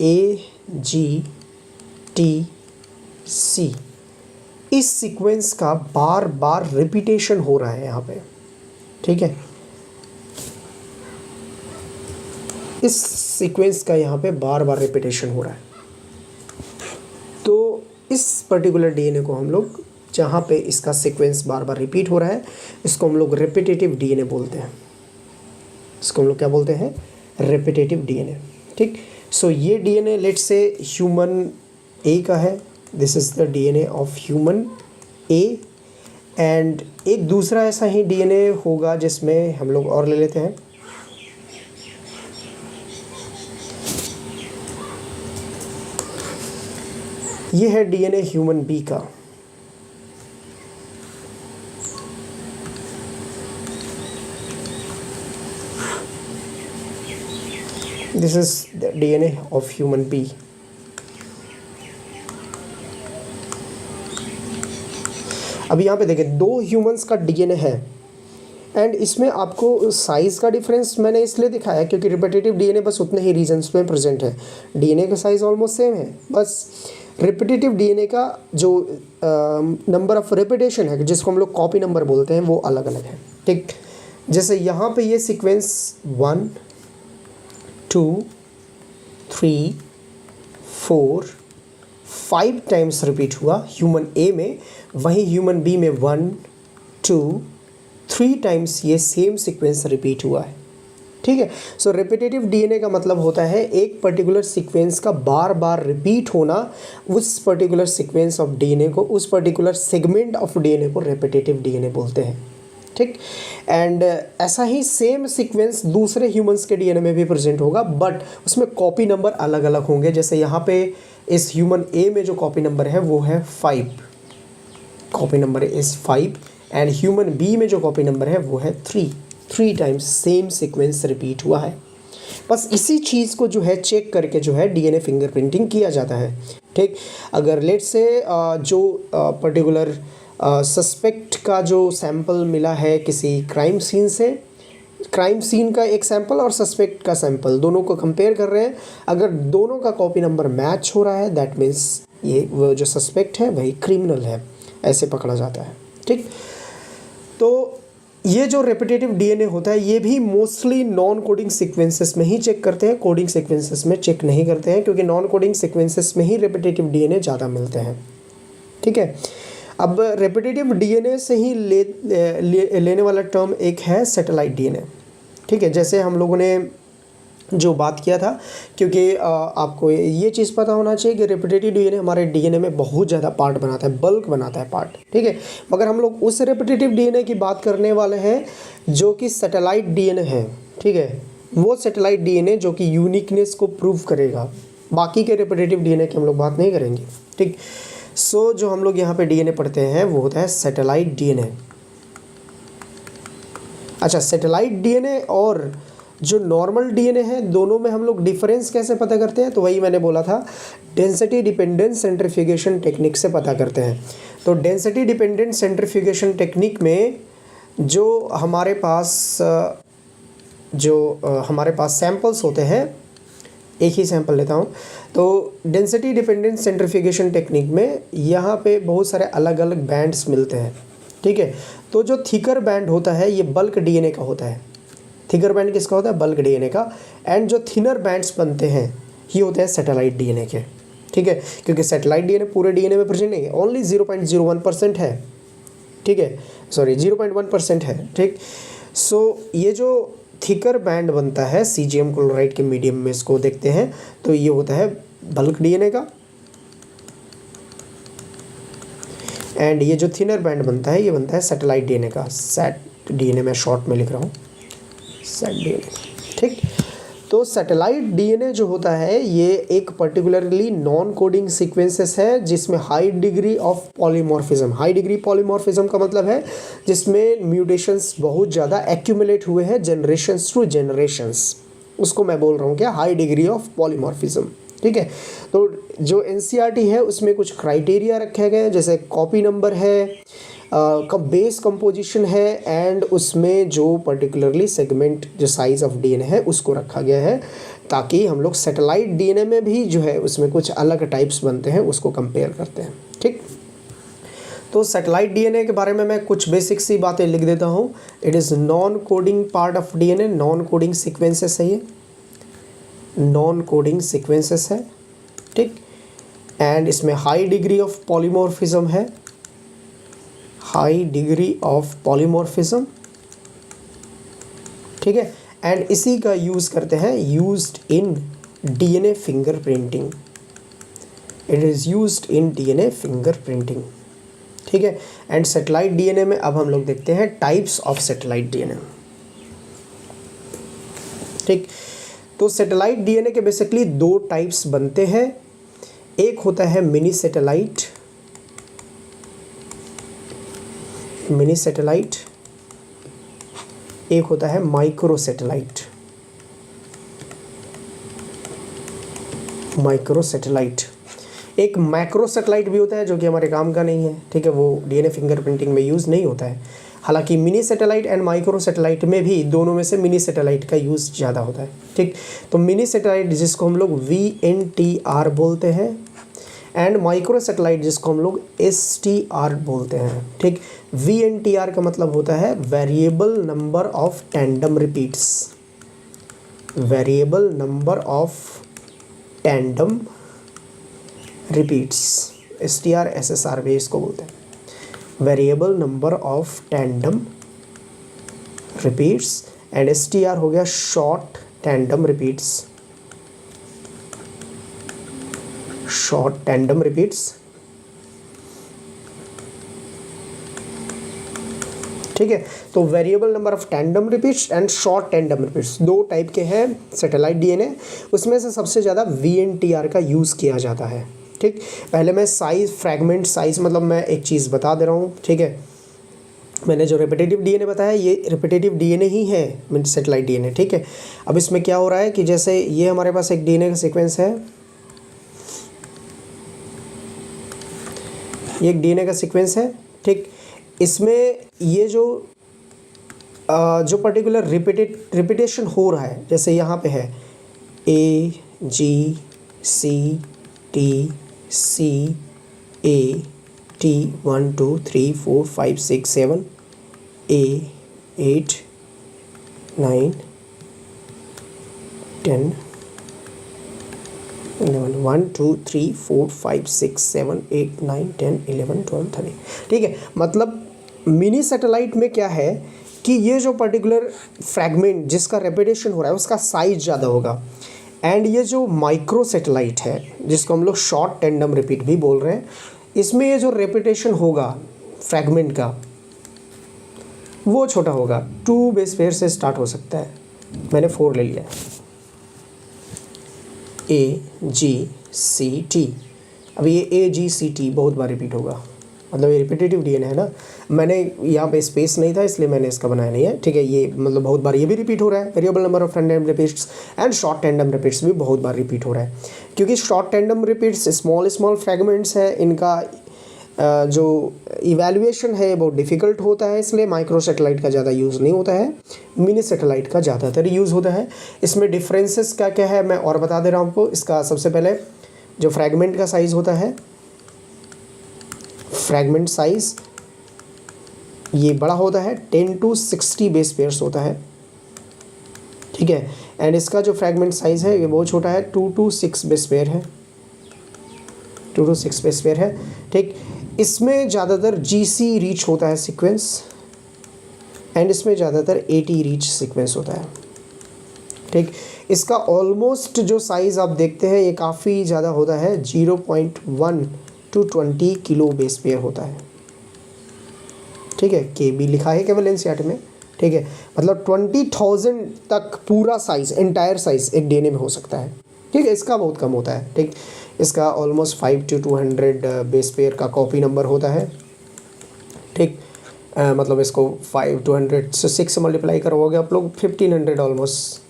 AGTC, इस सीक्वेंस का बार बार रिपीटेशन हो रहा है यहाँ पे, ठीक है, इस सीक्वेंस का यहाँ पे बार बार रिपीटेशन हो रहा है। तो इस पर्टिकुलर डीएनए को हम लोग, जहाँ पे इसका सीक्वेंस बार बार रिपीट हो रहा है, इसको हम लोग रेपिटेटिव डीएनए बोलते हैं। इसको हम लोग क्या बोलते हैं? रेपिटेटिव डीएनए, ठीक। सो ये डीएनए लेट्स से ह्यूमन ए का है, this is the DNA of human A. And एक दूसरा ऐसा ही डीएनए होगा जिसमें हम लोग और ले लेते हैं, ये है डीएनए ह्यूमन बी का। This is the DNA of human बी। अब यहाँ पे देखिए 2 ह्यूमंस का डीएनए है एंड इसमें आपको साइज़ का डिफरेंस मैंने इसलिए दिखाया क्योंकि रिपीटेटिव डीएनए बस उतने ही रीजन्स में प्रेजेंट है। डीएनए का साइज़ ऑलमोस्ट सेम है, बस रिपीटेटिव डीएनए का जो नंबर ऑफ रिपीटेशन है, जिसको हम लोग कॉपी नंबर बोलते हैं, वो अलग अलग है, ठीक। जैसे यहाँ पे ये सीक्वेंस 1 2 3 4 5 टाइम्स रिपीट हुआ ह्यूमन ए में, वहीं ह्यूमन बी में 1 2 3 टाइम्स ये सेम सीक्वेंस रिपीट हुआ है, ठीक है। सो रिपीटेटिव डीएनए का मतलब होता है एक पर्टिकुलर सीक्वेंस का बार बार रिपीट होना, उस पर्टिकुलर सीक्वेंस ऑफ डीएनए को, उस पर्टिकुलर सेगमेंट ऑफ डीएनए को रिपीटेटिव डीएनए बोलते हैं, ठीक। एंड ऐसा ही सेम सीक्वेंस दूसरे ह्यूमंस के डीएनए में भी प्रेजेंट होगा, बट उसमें कॉपी नंबर अलग अलग होंगे। जैसे यहाँ पे इस ह्यूमन ए में जो कॉपी नंबर है वो है 5, copy number is 5, and human बी में जो कॉपी नंबर है वो है 3 टाइम्स सेम सीक्वेंस रिपीट हुआ है। बस इसी चीज़ को जो है चेक करके जो है डीएनए फिंगरप्रिंटिंग किया जाता है, ठीक। अगर लेट से जो पर्टिकुलर सस्पेक्ट का जो सैंपल मिला है किसी क्राइम सीन से, क्राइम सीन का एक सैंपल और सस्पेक्ट का सैंपल, दोनों को कंपेयर कर रहे हैं, अगर दोनों का कॉपी नंबर मैच हो रहा है दैट मीन्स ये वो जो सस्पेक्ट है वही क्रिमिनल है, ऐसे पकड़ा जाता है, ठीक। तो ये जो रेपिटेटिव डीएनए होता है ये भी मोस्टली नॉन कोडिंग सीक्वेंसेस में ही चेक करते हैं, कोडिंग सीक्वेंसेस में चेक नहीं करते हैं, क्योंकि नॉन कोडिंग सीक्वेंसेस में ही रेपिटेटिव डीएनए ज़्यादा मिलते हैं, ठीक है। अब रेपिटेटिव डीएनए से ही लेने वाला टर्म एक है सैटेलाइट डीएनए, ठीक है। जैसे हम लोगों ने जो बात किया था, क्योंकि आपको ये चीज़ पता होना चाहिए कि रेपिटेटिव डीएनए हमारे डीएनए में बहुत ज़्यादा पार्ट बनाता है, बल्क बनाता है पार्ट, ठीक है। मगर हम लोग उस रेपिटेटिव डीएनए की बात करने वाले हैं जो कि सैटेलाइट डीएनए है, ठीक है। वो सैटेलाइट डीएनए जो कि यूनिकनेस को प्रूव करेगा, बाकी के रेपिटेटिव डीएनए की हम लोग बात नहीं करेंगे, ठीक। सो जो हम लोग यहाँ पे डीएनए पढ़ते हैं वो होता है सैटेलाइट डीएनए। अच्छा, सैटेलाइट डीएनए और जो नॉर्मल डीएनए है दोनों में हम लोग डिफरेंस कैसे पता करते हैं? तो वही मैंने बोला था, डेंसिटी डिपेंडेंट सेंट्रीफ्यूगेशन टेक्निक से पता करते हैं। तो डेंसिटी डिपेंडेंट सेंट्रीफ्यूगेशन टेक्निक में जो हमारे पास सैंपल्स होते हैं, एक ही सैंपल लेता हूँ, तो डेंसिटी डिपेंडेंट सेंट्रीफ्यूगेशन टेक्निक में यहाँ पे बहुत सारे अलग अलग बैंड्स मिलते हैं, ठीक है। तो जो थिकर बैंड होता है ये बल्क डीएनए का होता है। थिकर बैंड किसका होता है? बल्क डीएनए का। एंड जो थिनर बैंड्स बनते हैं ये होते हैं सैटेलाइट डीएनए के, ठीक है। क्योंकि सैटेलाइट डीएनए पूरे डीएनए में प्रेजेंट नहीं है, ओनली 0.01% है, ठीक है, सॉरी 0.1% है, ठीक। सो ये जो थिकर बैंड बनता है सीजियम क्लोराइड के मीडियम में इसको देखते हैं तो ये होता है बल्क डीएनए का। एंड ये जो थिनर बैंड बनता है ये बनता है सैटेलाइट डीएनए का। सैट डीएनए मैं शॉर्ट में लिख रहा हूँ, सैट डीएनए, ठीक। तो सैटेलाइट डीएनए जो होता है ये एक पर्टिकुलरली नॉन कोडिंग सीक्वेंसेस है जिसमें high degree of polymorphism. High degree polymorphism का मतलब है जिसमें म्यूटेशंस बहुत ज़्यादा एक्यूमुलेट हुए हैं जनरेशंस टू जनरेशंस, उसको मैं बोल रहा हूँ क्या, हाई डिग्री ऑफ पॉलीमॉर्फिज्म, ठीक है। तो जो एनसीईआरटी है उसमें कुछ क्राइटेरिया रखे गए हैं, जैसे कॉपी नंबर है, बेस कंपोजिशन है, एंड उसमें जो पर्टिकुलरली सेगमेंट जो साइज़ ऑफ डीएनए है उसको रखा गया है, ताकि हम लोग सैटेलाइट डीएनए में भी जो है उसमें कुछ अलग टाइप्स बनते हैं उसको कंपेयर करते हैं, ठीक। तो सैटेलाइट डीएनए के बारे में मैं कुछ बेसिक सी बातें लिख देता हूँ। It is non coding part of DNA, non coding sequences है ये, नॉन कोडिंग सीक्वेंसेस है, ठीक। एंड इसमें हाई डिग्री ऑफ पॉलीमॉर्फिज्म है, हाई डिग्री ऑफ पॉलीमॉर्फिज्म, ठीक है। एंड इसी का यूज़ करते हैं, used in DNA fingerprinting, it is used in DNA fingerprinting, ठीक है। एंड सैटेलाइट डीएनए में अब हम लोग देखते हैं टाइप्स ऑफ सैटेलाइट डीएनए, ठीक। तो सैटेलाइट डीएनए के बेसिकली दो टाइप्स बनते हैं। एक होता है मिनी सैटेलाइट, मिनी सैटेलाइट, एक होता है माइक्रो सैटेलाइट, माइक्रो सैटेलाइट। एक मैक्रो सैटेलाइट भी होता है जो कि हमारे काम का नहीं है, ठीक है, वो डीएनए फिंगरप्रिंटिंग में यूज़ नहीं होता है। हालांकि mini satellite and micro satellite में भी दोनों में से मिनी सैटेलाइट का यूज़ ज़्यादा होता है, ठीक। तो मिनी सैटेलाइट जिसको हम लोग VNTR बोलते हैं, एंड माइक्रो सैटेलाइट जिसको हम लोग STR बोलते हैं, ठीक। VNTR का मतलब होता है variable number of tandem repeats, variable number of tandem repeats, STR SSR भी इसको बोलते हैं, variable number of tandem repeats. And STR हो गया short tandem repeats, short tandem repeats, ठीक है। तो variable number of tandem repeats and short tandem repeats दो टाइप के हैं सैटेलाइट डीएनए। उसमें से सबसे ज़्यादा VNTR का यूज़ किया जाता है, ठीक। पहले मैं साइज़, फ्रैगमेंट साइज़, मतलब मैं एक चीज़ बता दे रहा हूँ, ठीक है। मैंने जो रेपिटेटिव डीएनए बताया ये रेपिटेटिव डीएनए ही है, सैटेलाइट डीएनए, ठीक है। अब इसमें क्या हो रहा है कि जैसे ये हमारे पास एक डीएनए का सीक्वेंस है, ये एक डीएनए का सीक्वेंस है, ठीक। इसमें ये जो पर्टिकुलर रिपीटेशन हो रहा है, जैसे यहाँ पे है AGCTCA T 1 2 3 4 5 6 7 A 8 9 10 11 1 2 3 4 5 6 7 8 9 10 11 12 13, ठीक है। मतलब मिनी सैटेलाइट में क्या है कि ये जो पर्टिकुलर फ्रैगमेंट जिसका रेपिटेशन हो रहा है उसका साइज ज़्यादा होगा। एंड ये जो माइक्रो सैटेलाइट है जिसको हम लोग शॉर्ट टैंडम रिपीट भी बोल रहे हैं, इसमें ये जो रेपिटेशन होगा फ्रैगमेंट का वो छोटा होगा, 2 बेस पेयर से स्टार्ट हो सकता है, मैंने 4 ले लिया, AGCT। अब ये AGCT बहुत बार रिपीट होगा, मतलब ये रिपीटेटिव डीएनए है ना, मैंने यहाँ पे स्पेस नहीं था इसलिए मैंने इसका बनाया नहीं है, ठीक है। ये मतलब बहुत बार ये भी रिपीट हो रहा है, variable number of tandem repeats and short tandem repeats भी बहुत बार रिपीट हो रहा है, क्योंकि short tandem repeats small fragments है, इनका जो इवैल्यूएशन है बहुत डिफ़िकल्ट होता है, इसलिए माइक्रो सैटेलाइट का ज़्यादा यूज़ नहीं होता है, मिनी सैटेलाइट का ज़्यादातर यूज़ होता है। इसमें डिफरेंसेस क्या क्या है मैं और बता दे रहा हूँ आपको। इसका सबसे पहले जो फ्रैगमेंट का साइज़ होता है, फ्रैगमेंट साइज़ ये बड़ा होता है, 10 to 60 बेस पेयर्स होता है, ठीक है। एंड इसका जो फ्रैगमेंट साइज़ है ये बहुत छोटा है, 2 to 6 बेस पेयर है, 2 to 6 बेस पेयर है, ठीक। इसमें ज़्यादातर GC रीच होता है सीक्वेंस, एंड इसमें ज़्यादातर AT रीच सीक्वेंस होता है, ठीक। इसका ऑलमोस्ट जो साइज़ आप देखते हैं ये काफ़ी ज़्यादा होता है, 0.1 to 20 किलो बेस पेयर होता है, ठीक है। KB लिखा है केवल NCERT में, ठीक है। मतलब 20,000 तक पूरा साइज़, एंटायर साइज़ एक डीएनए में हो सकता है, ठीक है। इसका बहुत कम होता है, ठीक। इसका ऑलमोस्ट 5 to 200 बेस पेयर का कॉपी नंबर होता है, ठीक। मतलब इसको 5 200 से 6 मल्टीप्लाई करोगे आप लोग 1500 ऑलमोस्ट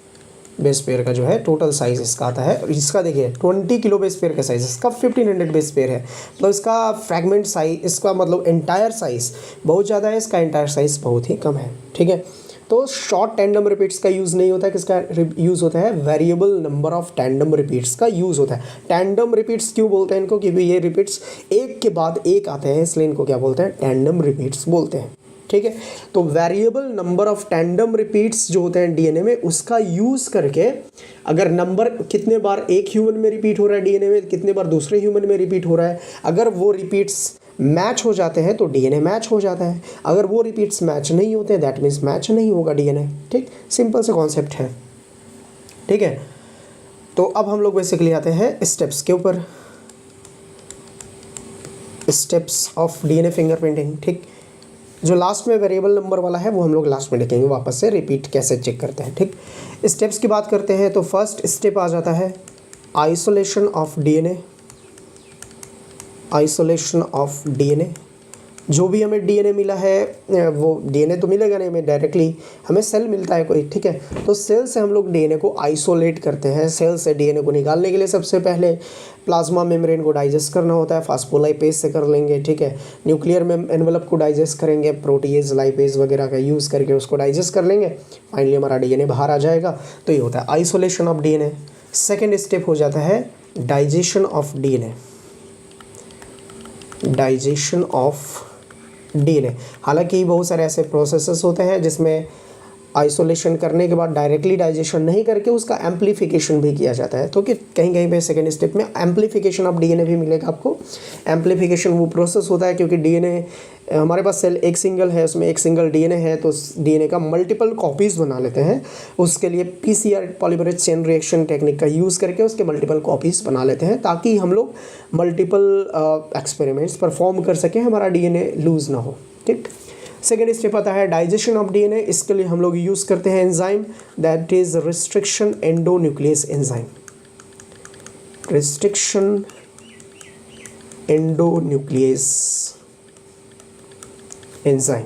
बेस पेयर का जो है टोटल साइज़ इसका आता है। इसका देखिए 20 किलो बेस पेयर का साइज़, इसका 1500 बेस पेयर है, तो इसका फ्रैगमेंट साइज, इसका मतलब एंटायर साइज़ बहुत ज़्यादा है, इसका एंटायर साइज़ बहुत ही कम है, ठीक है। तो शॉर्ट टैंडम रिपीट्स का यूज़ नहीं होता है, किसका यूज़ होता है, variable number of tandem repeats का यूज़ होता है। टैंडम रिपीट्स क्यों बोलते हैं इनको, क्योंकि ये रिपीट्स एक के बाद एक आते हैं, इसलिए इनको क्या बोलते हैं, टैंडम रिपीट्स बोलते हैं। ठीक है, तो variable number of tandem repeats जो होते हैं डीएनए में, उसका यूज़ करके अगर नंबर कितने बार एक ह्यूमन में रिपीट हो रहा है डीएनए में, कितने बार दूसरे ह्यूमन में रिपीट हो रहा है, अगर वो रिपीट्स मैच हो जाते हैं तो डीएनए मैच हो जाता है, अगर वो रिपीट्स मैच नहीं होते दैट मीन्स मैच नहीं होगा डीएनए। ठीक, सिंपल सा कॉन्सेप्ट है। ठीक है, तो अब हम लोग बेसिकली आते हैं स्टेप्स के ऊपर, स्टेप्स ऑफ डीएनए फिंगरप्रिंटिंग। ठीक, जो लास्ट में वेरिएबल नंबर वाला है वो हम लोग लास्ट में देखेंगे, वापस से रिपीट कैसे चेक करते हैं। ठीक, स्टेप्स की बात करते हैं तो फर्स्ट स्टेप आ जाता है isolation of DNA. Isolation of DNA, जो भी हमें डीएनए मिला है, वो डीएनए तो मिलेगा नहीं हमें डायरेक्टली, हमें सेल मिलता है कोई। ठीक है, तो सेल से हम लोग डीएनए को आइसोलेट करते हैं। सेल से डीएनए को निकालने के लिए सबसे पहले प्लाज्मा मेम्ब्रेन को डाइजेस्ट करना होता है, फास्फोलाइपेज से कर लेंगे। ठीक है, न्यूक्लियर एनवेलप को डाइजेस्ट करेंगे, प्रोटीएज लाइपेज वगैरह का यूज़ करके उसको डाइजेस्ट कर लेंगे, फाइनली हमारा डीएनए बाहर आ जाएगा। तो ये होता है isolation of DNA. Second step हो जाता है digestion of DNA. Digestion of DNA, हालांकि बहुत सारे ऐसे प्रोसेसेस होते हैं जिसमें आइसोलेशन करने के बाद डायरेक्टली डाइजेशन नहीं करके उसका एम्प्लीफिकेशन भी किया जाता है। तो कि कहीं कहीं पे सेकेंड स्टेप में एम्प्लीफिकेशन ऑफ डीएनए भी मिलेगा आपको। एम्प्लीफिकेशन वो प्रोसेस होता है क्योंकि डीएनए, हमारे पास सेल एक सिंगल है, उसमें एक सिंगल डीएनए है, तो डीएनए का मल्टीपल कॉपीज़ बना लेते हैं। उसके लिए PCR polymerase chain reaction technique का यूज़ करके उसके मल्टीपल कॉपीज़ बना लेते हैं, ताकि हम लोग मल्टीपल एक्सपेरिमेंट्स परफॉर्म कर सकें, हमारा डीएनए लूज़ ना हो। ठीक, सेकेंड स्टेप आता है डाइजेशन ऑफ डीएनए। इसके लिए हम लोग यूज़ करते हैं enzyme, that is restriction endonuclease enzyme. Restriction endonuclease enzyme.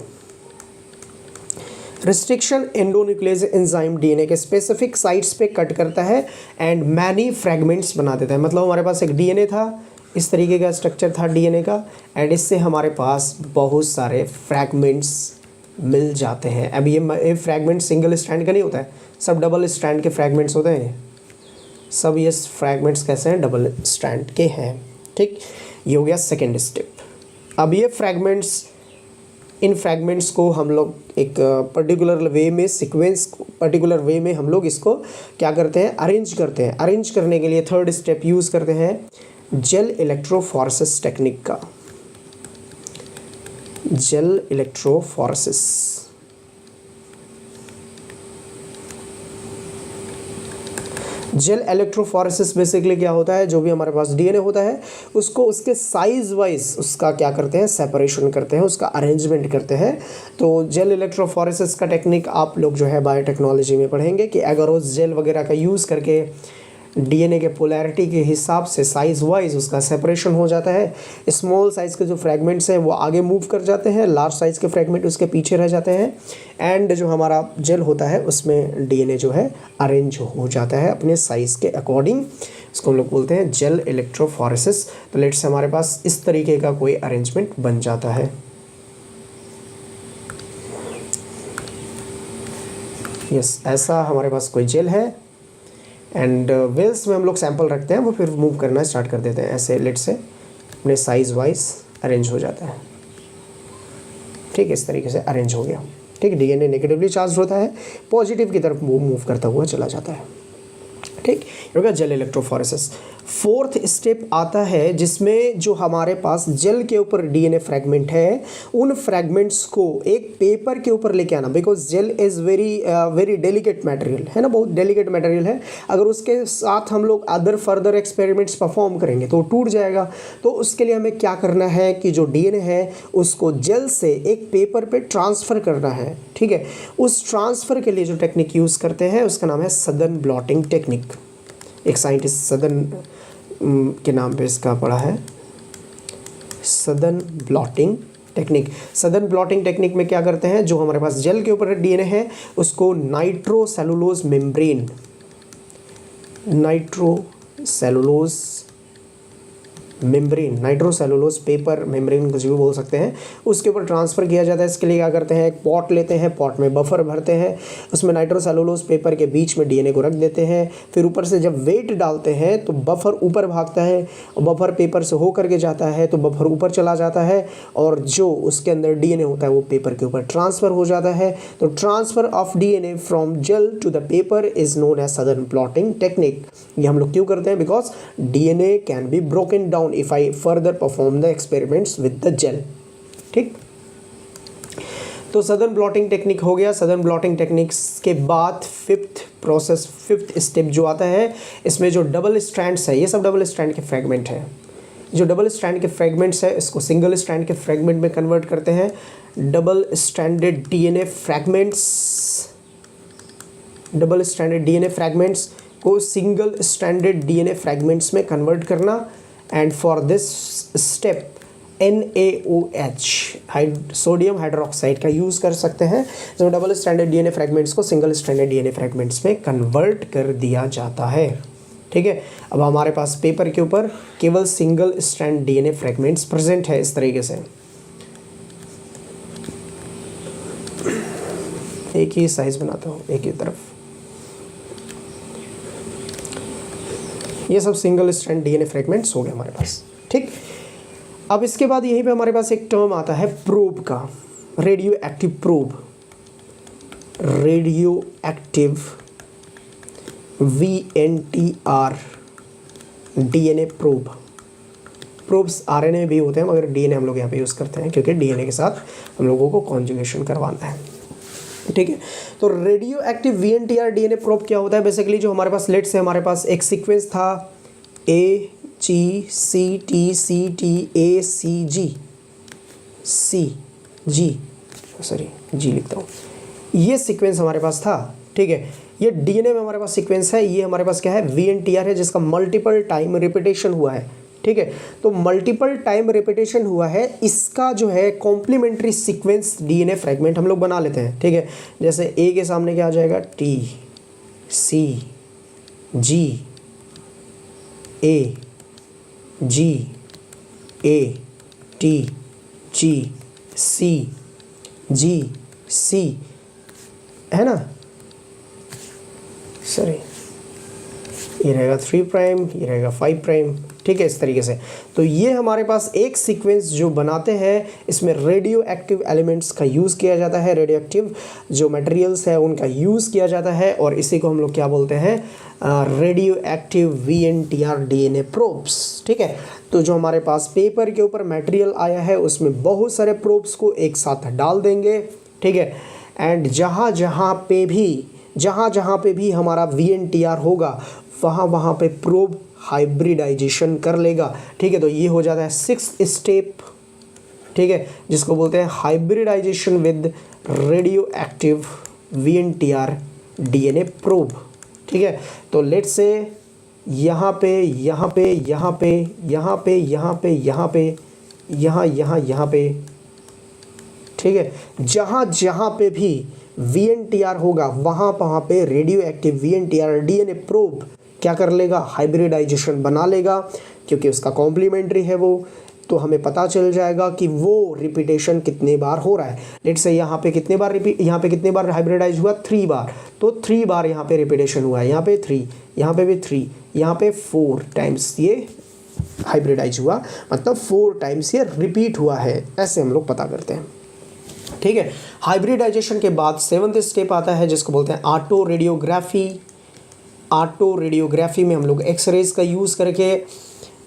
Restriction endonuclease enzyme DNA के स्पेसिफिक साइट्स पे कट करता है एंड मैनी फ्रैगमेंट्स बना देता है। मतलब हमारे पास एक डीएनए था, इस तरीके का स्ट्रक्चर था डीएनए का, एंड इससे हमारे पास बहुत सारे फ्रैगमेंट्स मिल जाते हैं। अब ये फ्रैगमेंट सिंगल स्ट्रैंड का नहीं होता है, सब डबल स्ट्रैंड के फ्रैगमेंट्स होते हैं। सब ये फ्रैगमेंट्स कैसे हैं, डबल स्ट्रैंड के हैं। ठीक, ये हो गया सेकेंड स्टेप। अब ये फ्रैगमेंट्स, इन फ्रैगमेंट्स को हम लोग एक पर्टिकुलर वे में, सीक्वेंस पर्टिकुलर वे में हम लोग इसको क्या करते हैं, अरेंज करते हैं। अरेंज करने के लिए थर्ड स्टेप यूज़ करते हैं जेल इलेक्ट्रोफोरेसिस टेक्निक का। Gel electrophoresis, gel electrophoresis basically क्या होता है, जो भी हमारे पास डीएनए होता है उसको उसके साइज वाइज उसका क्या करते हैं, सेपरेशन करते हैं, उसका अरेंजमेंट करते हैं। तो जेल इलेक्ट्रोफोरेसिस का टेक्निक आप लोग जो है बायोटेक्नोलॉजी में पढ़ेंगे कि एगारोस जेल वगैरह का यूज़ करके डीएनए के पोलैरिटी के हिसाब से साइज़ वाइज उसका सेपरेशन हो जाता है। स्मॉल साइज़ के जो फ्रैगमेंट्स हैं वो आगे मूव कर जाते हैं, लार्ज साइज़ के फ्रैगमेंट उसके पीछे रह जाते हैं, एंड जो हमारा जेल होता है उसमें डीएनए जो है अरेंज हो जाता है अपने साइज़ के अकॉर्डिंग। इसको हम लोग बोलते हैं जेल इलेक्ट्रोफोरेसिस। तो लेट्स से हमारे पास इस तरीके का कोई अरेंजमेंट बन जाता है। यस, ऐसा हमारे पास कोई जेल है एंड वेल्स में हम लोग सैंपल रखते हैं, वो फिर मूव करना स्टार्ट कर देते हैं। ऐसे लेट से अपने साइज़ वाइज अरेंज हो जाता है। ठीक, इस तरीके से अरेंज हो गया। ठीक, डीएनए नेगेटिवली चार्ज होता है, पॉजिटिव की तरफ मूव करता हुआ चला जाता है। ठीक, ये हो गया जेल इलेक्ट्रोफोरेसिस। फोर्थ स्टेप आता है जिसमें जो हमारे पास जेल के ऊपर डीएनए फ्रैगमेंट है, उन फ्रैगमेंट्स को एक पेपर के ऊपर लेके आना, because jail is very delicate material है ना, बहुत डेलिकेट मटेरियल है। अगर उसके साथ हम लोग अदर फर्दर एक्सपेरिमेंट्स परफॉर्म करेंगे तो टूट जाएगा। तो उसके लिए हमें क्या करना है कि जो डीएनए है उसको जेल से एक पेपर पे ट्रांसफ़र करना है। ठीक है, उस ट्रांसफ़र के लिए जो टेक्निक यूज़ करते हैं उसका नाम है सदर्न ब्लॉटिंग टेक्निक। एक साइंटिस्ट सदर्न के नाम पे इसका पढ़ा है, southern blotting technique. Southern blotting technique में क्या करते हैं, जो हमारे पास जेल के ऊपर डीएनए है उसको nitrocellulose membrane, nitrocellulose membrane, nitrocellulose paper membrane कुछ भी बोल सकते हैं, उसके ऊपर ट्रांसफ़र किया जाता है। इसके लिए क्या करते हैं, एक पॉट लेते हैं, पॉट में बफर भरते हैं, उसमें नाइट्रोसेलुलोज पेपर के बीच में डीएनए को रख देते हैं, फिर ऊपर से जब वेट डालते हैं तो बफर ऊपर भागता है और बफर पेपर से हो करके जाता है तो बफर ऊपर चला जाता है और जो उसके अंदर डीएनए होता है वो पेपर के ऊपर ट्रांसफ़र हो जाता है। तो transfer of DNA from gel to the paper is known as Southern blotting technique. ये हम लोग क्यों करते हैं, because DNA can be broken down if I further perform the experiments with the gel. ठीक, तो सदर्न ब्लॉटिंग टेक्निक हो गया। सदर्न ब्लॉटिंग टेक्निक्स के बाद फिफ्थ स्टेप जो आता है, इसमें जो डबल स्ट्रैंड्स है, ये सब डबल स्ट्रैंड के फ्रेगमेंट है। जो डबल स्ट्रैंड के फ्रेगमेंट्स है इसको सिंगल स्ट्रैंड के फ्रेगमेंट में कन्वर्ट करते हैं। डबल स्ट्रैंडेड डीएनए फ्रैगमेंट्स को सिंगल स्ट्रैंडेड डीएनए फ्रैगमेंट्स में कन्वर्ट करना। And for this step NaOH sodium hydroxide का यूज़ कर सकते हैं, जो डबल स्ट्रैंडेड डीएनए फ्रैगमेंट्स को सिंगल स्ट्रैंडेड डीएनए फ्रैगमेंट्स में कन्वर्ट कर दिया जाता है। ठीक है, अब हमारे पास पेपर के ऊपर केवल single strand DNA fragments present है इस तरीके से, एक ही साइज बनाता हूँ एक ही तरफ। ये सब सिंगल स्ट्रैंड डीएनए फ्रैगमेंट्स हो गए हमारे पास। ठीक, अब इसके बाद यहीं पे हमारे पास एक टर्म आता है प्रोब का, radio active probe, radio active VNTR DNA probe. Probes RNA भी होते हैं मगर डीएनए हम लोग यहाँ पे यूज़ करते हैं क्योंकि डीएनए के साथ हम लोगों को कॉन्जुगेशन करवाना है। ठीक है, तो radio active VNTR DNA probe क्या होता है, बेसिकली जो हमारे पास लेट से हमारे पास एक सीक्वेंस था जी लिखता हूँ, ये सीक्वेंस हमारे पास था। ठीक है, ये डीएनए में हमारे पास सीक्वेंस है, ये हमारे पास क्या है, VNTR है, जिसका मल्टीपल टाइम रिपीटेशन हुआ है। ठीक है, तो मल्टीपल टाइम रिपीटेशन हुआ है, इसका जो है कॉम्प्लीमेंट्री सीक्वेंस डीएनए फ्रैगमेंट हम लोग बना लेते हैं। ठीक है, जैसे ए के सामने क्या आ जाएगा, TC है ना, सॉरी ये रहेगा 3 प्राइम, ये रहेगा 5 प्राइम। ठीक है, इस तरीके से। तो ये हमारे पास एक सीक्वेंस जो बनाते हैं, इसमें रेडियो एक्टिव एलिमेंट्स का यूज़ किया जाता है, रेडियो एक्टिव जो मटेरियल्स है उनका यूज़ किया जाता है और इसी को हम लोग क्या बोलते हैं, radio active VNTR DNA probes. ठीक है, तो जो हमारे पास पेपर के ऊपर मटेरियल आया है उसमें बहुत सारे प्रोब्स को एक साथ डाल देंगे। ठीक है, एंड जहाँ जहाँ पे भी हमारा VNTR होगा वहाँ पे प्रोब हाइब्रिडाइजेशन कर लेगा। ठीक है, तो ये हो जाता है 6th स्टेप। ठीक है, जिसको बोलते हैं hybridization with radio active VNTR DNA probe. ठीक है, तो लेट्स से यहाँ पे ठीक है, जहाँ पे भी VNTR होगा वहाँ पे radio active VNTR DNA probe क्या कर लेगा, हाइब्रिडाइजेशन बना लेगा, क्योंकि उसका कॉम्प्लीमेंट्री है वो, तो हमें पता चल जाएगा कि वो रिपीटेशन कितने बार हो रहा है। लेट्स से यहाँ पे कितने बार हाइब्रिडाइज हुआ, 3 बार, तो 3 बार यहाँ पे रिपीटेशन हुआ है, यहाँ पे 3, यहाँ पे भी 3, यहाँ पे 4 टाइम्स ये हाइब्रिडाइज हुआ, मतलब 4 टाइम्स ये रिपीट हुआ है, ऐसे हम लोग पता करते हैं। ठीक है, हाइब्रिडाइजेशन के बाद 7th स्टेप आता है जिसको बोलते हैं ऑटो रेडियोग्राफी में हम लोग एक्सरेज का यूज़ करके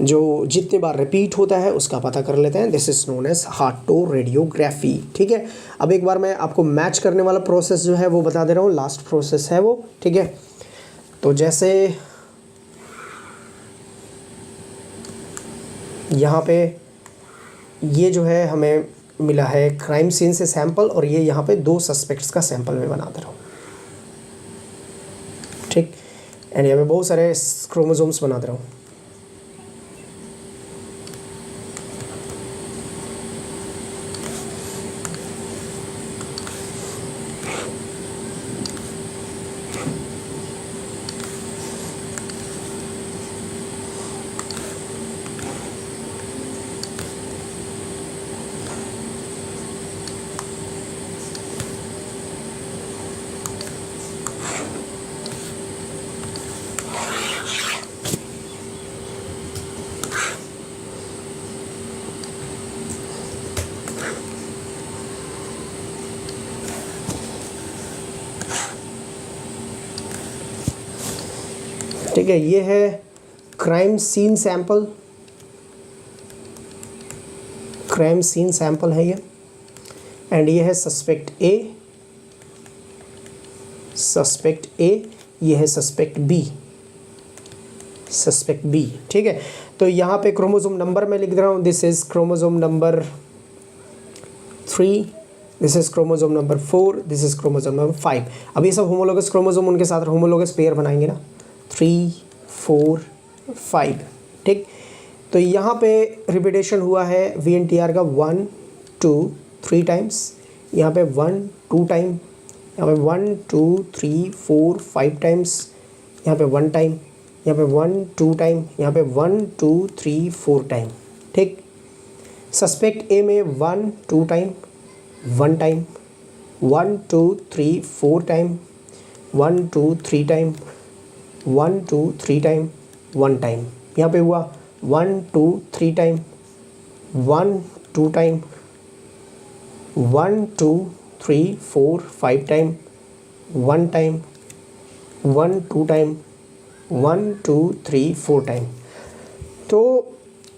जो जितने बार रिपीट होता है उसका पता कर लेते हैं। This is known as auto radiography. ठीक है, अब एक बार मैं आपको मैच करने वाला प्रोसेस जो है वो बता दे रहा हूँ, लास्ट प्रोसेस है वो। ठीक है, तो जैसे यहाँ पे ये जो है हमें मिला है क्राइम सीन से सैंपल, और ये यहाँ पे 2 सस्पेक्ट्स का सैंपल मैं बना दे रहा हूँ। ठीक, एंड यहाँ पे बहुत सारे क्रोमोसोम्स बना दे रहा हूँ। ठीक है, ये है crime scene sample, crime scene sample है ये, एंड ये है सस्पेक्ट ए, सस्पेक्ट ए, ये है सस्पेक्ट बी, सस्पेक्ट बी। ठीक है, तो यहाँ पे क्रोमोसोम नंबर मैं लिख रहा हूँ, this is chromosome number 3, this is chromosome number 4, this is chromosome number 5। अब ये सब होमोलोगस क्रोमोसोम, उनके साथ होमोलोगस पेयर बनाएंगे ना, 3 4 5। ठीक, तो यहाँ पे रिपीटेशन हुआ है VNTR का 1 2 3 टाइम्स, यहाँ पे 1 2 टाइम, यहाँ पे 1 2 3 4 5 टाइम्स, यहाँ पे 1 टाइम, यहाँ पे 1 2 टाइम, यहाँ पे 1 2 3 4 टाइम। ठीक, सस्पेक्ट ए में 1 2 time, 1 time, 1 2 3 4 time, 1 2 3 time, 1 2 3 time, 1 time. यहाँ पे हुआ 1 2 3 time, 1 2 time, 1 2 3 4 5 time, 1 time, 1 2 time, 1 2 3 4 time. तो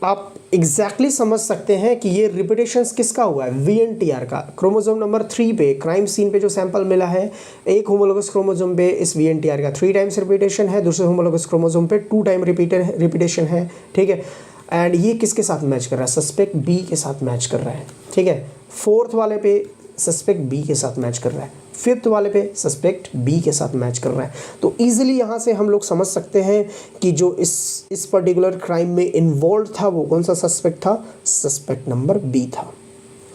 आप एग्जैक्टली समझ सकते हैं कि ये रिपीटेशंस किसका हुआ है, VNTR का। क्रोमोसोम नंबर 3 पे क्राइम सीन पे जो सैंपल मिला है, एक होमोलोगस क्रोमोसोम पे इस VNTR का 3 टाइम्स रिपीटेशन है, दूसरे होमोलोगस क्रोमोसोम पे 2 टाइम रिपीटेशन है। ठीक है, एंड ये किसके साथ मैच कर रहा है, सस्पेक्ट बी के साथ मैच कर रहा है। ठीक है, 4th वाले पे सस्पेक्ट बी के साथ मैच कर रहा है, 5th वाले पे सस्पेक्ट बी के साथ मैच कर रहा है। तो ईजिली यहाँ से हम लोग समझ सकते हैं कि जो इस पर्टिकुलर क्राइम में इन्वॉल्व था वो कौन सा सस्पेक्ट था, सस्पेक्ट नंबर बी था।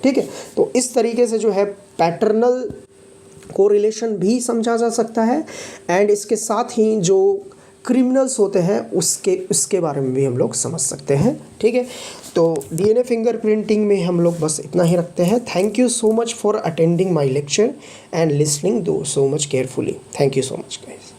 ठीक है, तो इस तरीके से जो है पैटर्नल कोरिलेशन भी समझा जा सकता है, एंड इसके साथ ही जो क्रिमिनल्स होते हैं उसके बारे में भी हम लोग समझ सकते हैं। ठीक है, तो DNA फिंगरप्रिंटिंग में हम लोग बस इतना ही रखते हैं। Thank you so much for attending my lecture and listening though so much carefully. Thank you so much guys.